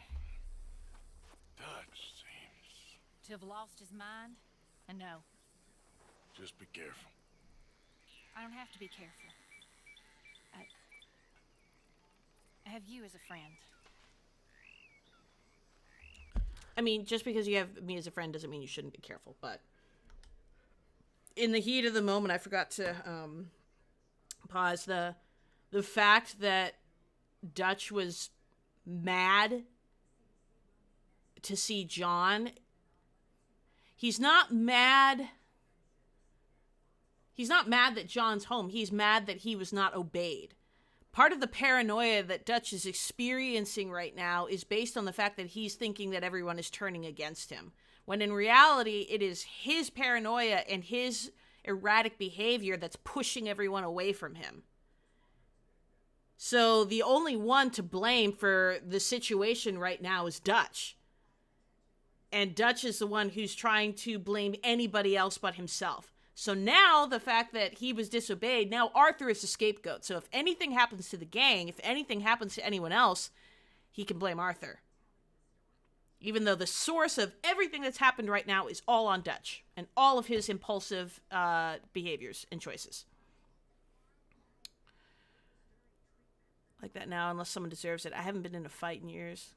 Speaker 3: Dutch seems...
Speaker 15: To have lost his mind? I know.
Speaker 3: Just be careful.
Speaker 15: I don't have to be careful. I have you as a friend.
Speaker 1: I mean, just because you have me as a friend doesn't mean you shouldn't be careful, but in the heat of the moment, I forgot to pause the fact that Dutch was mad to see John. He's not mad that John's home. He's mad that he was not obeyed. Part of the paranoia that Dutch is experiencing right now is based on the fact that he's thinking that everyone is turning against him, when in reality, it is his paranoia and his erratic behavior that's pushing everyone away from him. So the only one to blame for the situation right now is Dutch. And Dutch is the one who's trying to blame anybody else but himself. So now the fact that he was disobeyed, now Arthur is the scapegoat. So if anything happens to the gang, if anything happens to anyone else, he can blame Arthur. Even though the source of everything that's happened right now is all on Dutch and all of his impulsive behaviors and choices. Like that now, unless someone deserves it. I haven't been in a fight in years.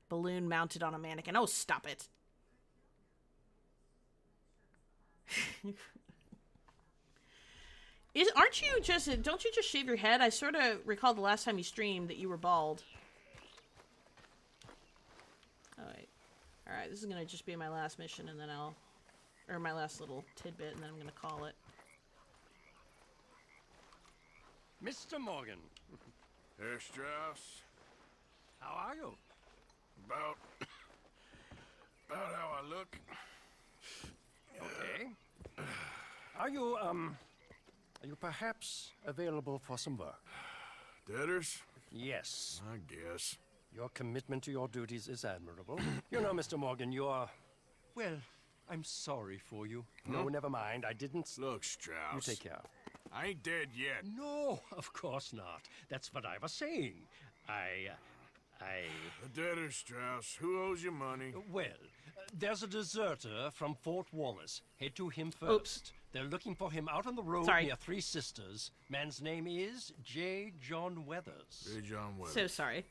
Speaker 1: Balloon mounted on a mannequin. Oh, stop it. Don't you just shave your head? I sort of recall the last time you streamed that you were bald. Alright, this is gonna just be my last mission and then or my last little tidbit and then I'm gonna call it.
Speaker 16: Mr. Morgan.
Speaker 3: Herr Strauss.
Speaker 16: How are you?
Speaker 3: About how I look.
Speaker 16: Okay. Are you perhaps available for some work?
Speaker 3: Debtors?
Speaker 16: Yes.
Speaker 3: I guess.
Speaker 16: Your commitment to your duties is admirable. You know, Mr. Morgan, you're... Well, I'm sorry for you. No, never mind. I didn't...
Speaker 3: Look, Strauss.
Speaker 16: You take care.
Speaker 3: I ain't dead yet.
Speaker 16: No, of course not. That's what I was saying.
Speaker 3: The debtors, Strauss. Who owes you money?
Speaker 16: Well, there's a deserter from Fort Wallace. Head to him first.
Speaker 1: Oops.
Speaker 16: They're looking for him out on the road near Three Sisters. Man's name is J. John Weathers.
Speaker 3: J. John Weathers.
Speaker 1: So sorry.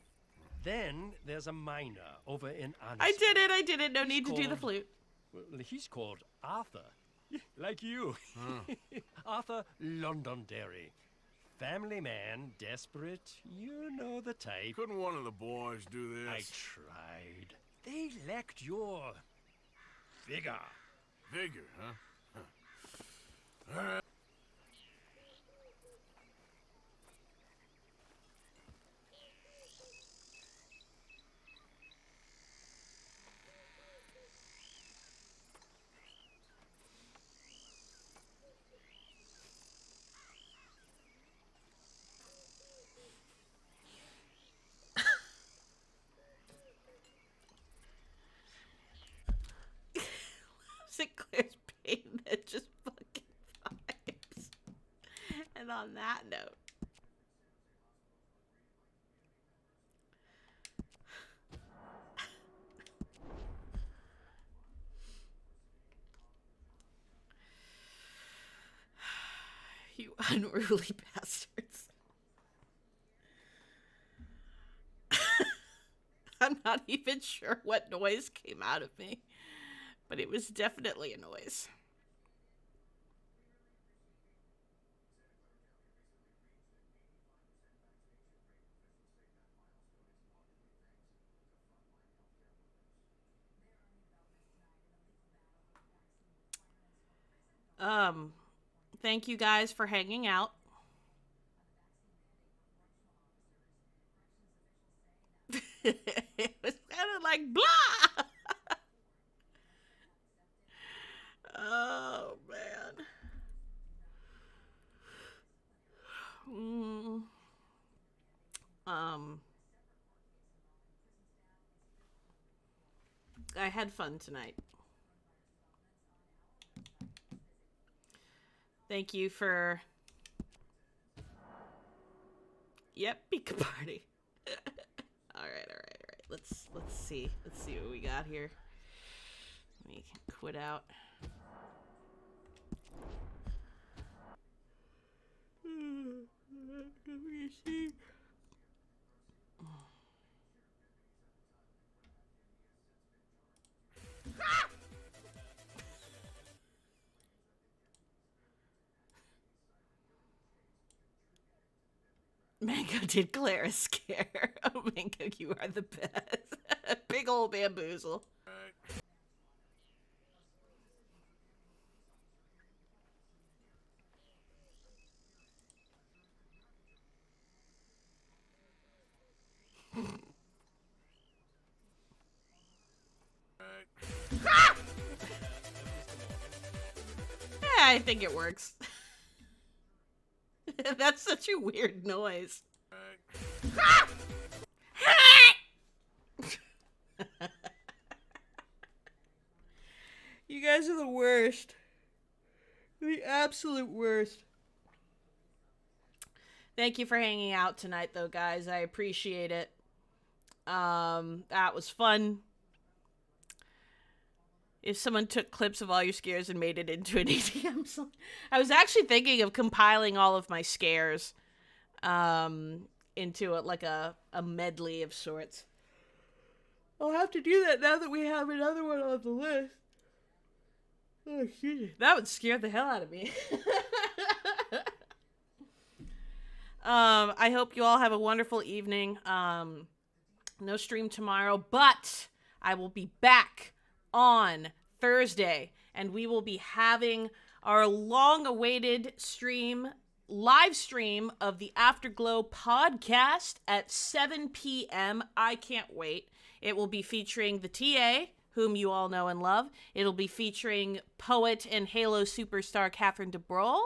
Speaker 16: Then there's a miner over in Anniston.
Speaker 1: I did it. No need to do the flute.
Speaker 16: Well, he's called Arthur. Like you. Arthur Londonderry. Family man, desperate, you know the type.
Speaker 3: Couldn't one of the boys do this?
Speaker 16: I tried. They lacked your... vigor.
Speaker 3: Vigor, huh? All right.
Speaker 1: Sinclair's pain that just fucking vibes. And on that note, you unruly bastards. I'm not even sure what noise came out of me, but it was definitely a noise. Thank you guys for hanging out. It was kind of like blah. Oh man. I had fun tonight. Thank you for... Yep, Pika Party. All right. Let's see what we got here. Let me quit out. Let me see. Mango did Claire a scare. Oh, Mango, you are the best. Big old bamboozle. Yeah, I think it works. That's such a weird noise. You guys are the worst. The absolute worst. Thank you for hanging out tonight, though, guys. I appreciate it. That was fun. If someone took clips of all your scares and made it into an EDM song. I was actually thinking of compiling all of my scares into a medley of sorts. I'll have to do that now that we have another one on the list. Oh, excuse me. That would scare the hell out of me. I hope you all have a wonderful evening. No stream tomorrow, but I will be back on Thursday, and we will be having our long-awaited live stream of the Afterglow podcast at 7 p.m. I can't wait. It will be featuring the TA, whom you all know and love. It'll be featuring poet and Halo superstar Catherine DeBrol,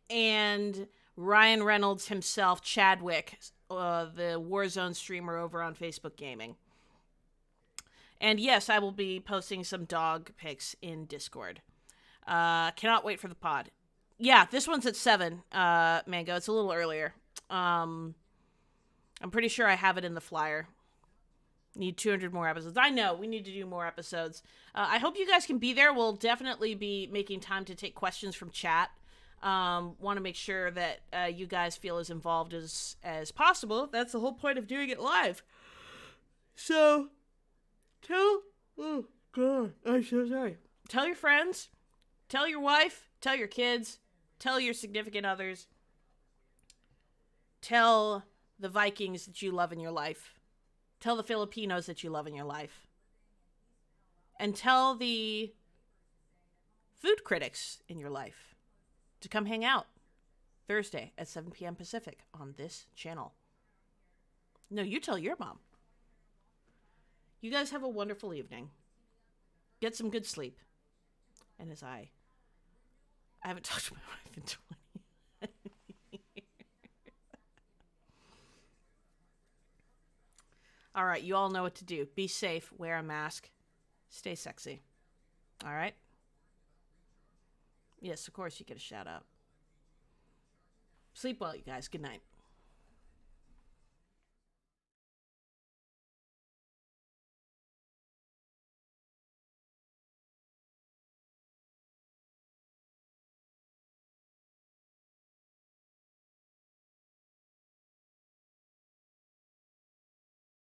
Speaker 1: and Ryan Reynolds himself, Chadwick, the Warzone streamer over on Facebook Gaming. And yes, I will be posting some dog pics in Discord. Cannot wait for the pod. Yeah, this one's at 7, Mango. It's a little earlier. I'm pretty sure I have it in the flyer. Need 200 more episodes. I know, we need to do more episodes. I hope you guys can be there. We'll definitely be making time to take questions from chat. Want to make sure that you guys feel as involved as possible. That's the whole point of doing it live. So... oh god, I'm so sorry. Tell your friends, tell your wife, tell your kids, tell your significant others, tell the Vikings that you love in your life, tell the Filipinos that you love in your life, and tell the food critics in your life to come hang out Thursday at 7 p.m. Pacific on this channel. No, you tell your mom. You guys have a wonderful evening. Get some good sleep. And as I haven't talked to my wife in 20 years. All right, you all know what to do. Be safe, wear a mask, stay sexy. All right? Yes, of course you get a shout out. Sleep well, you guys. Good night.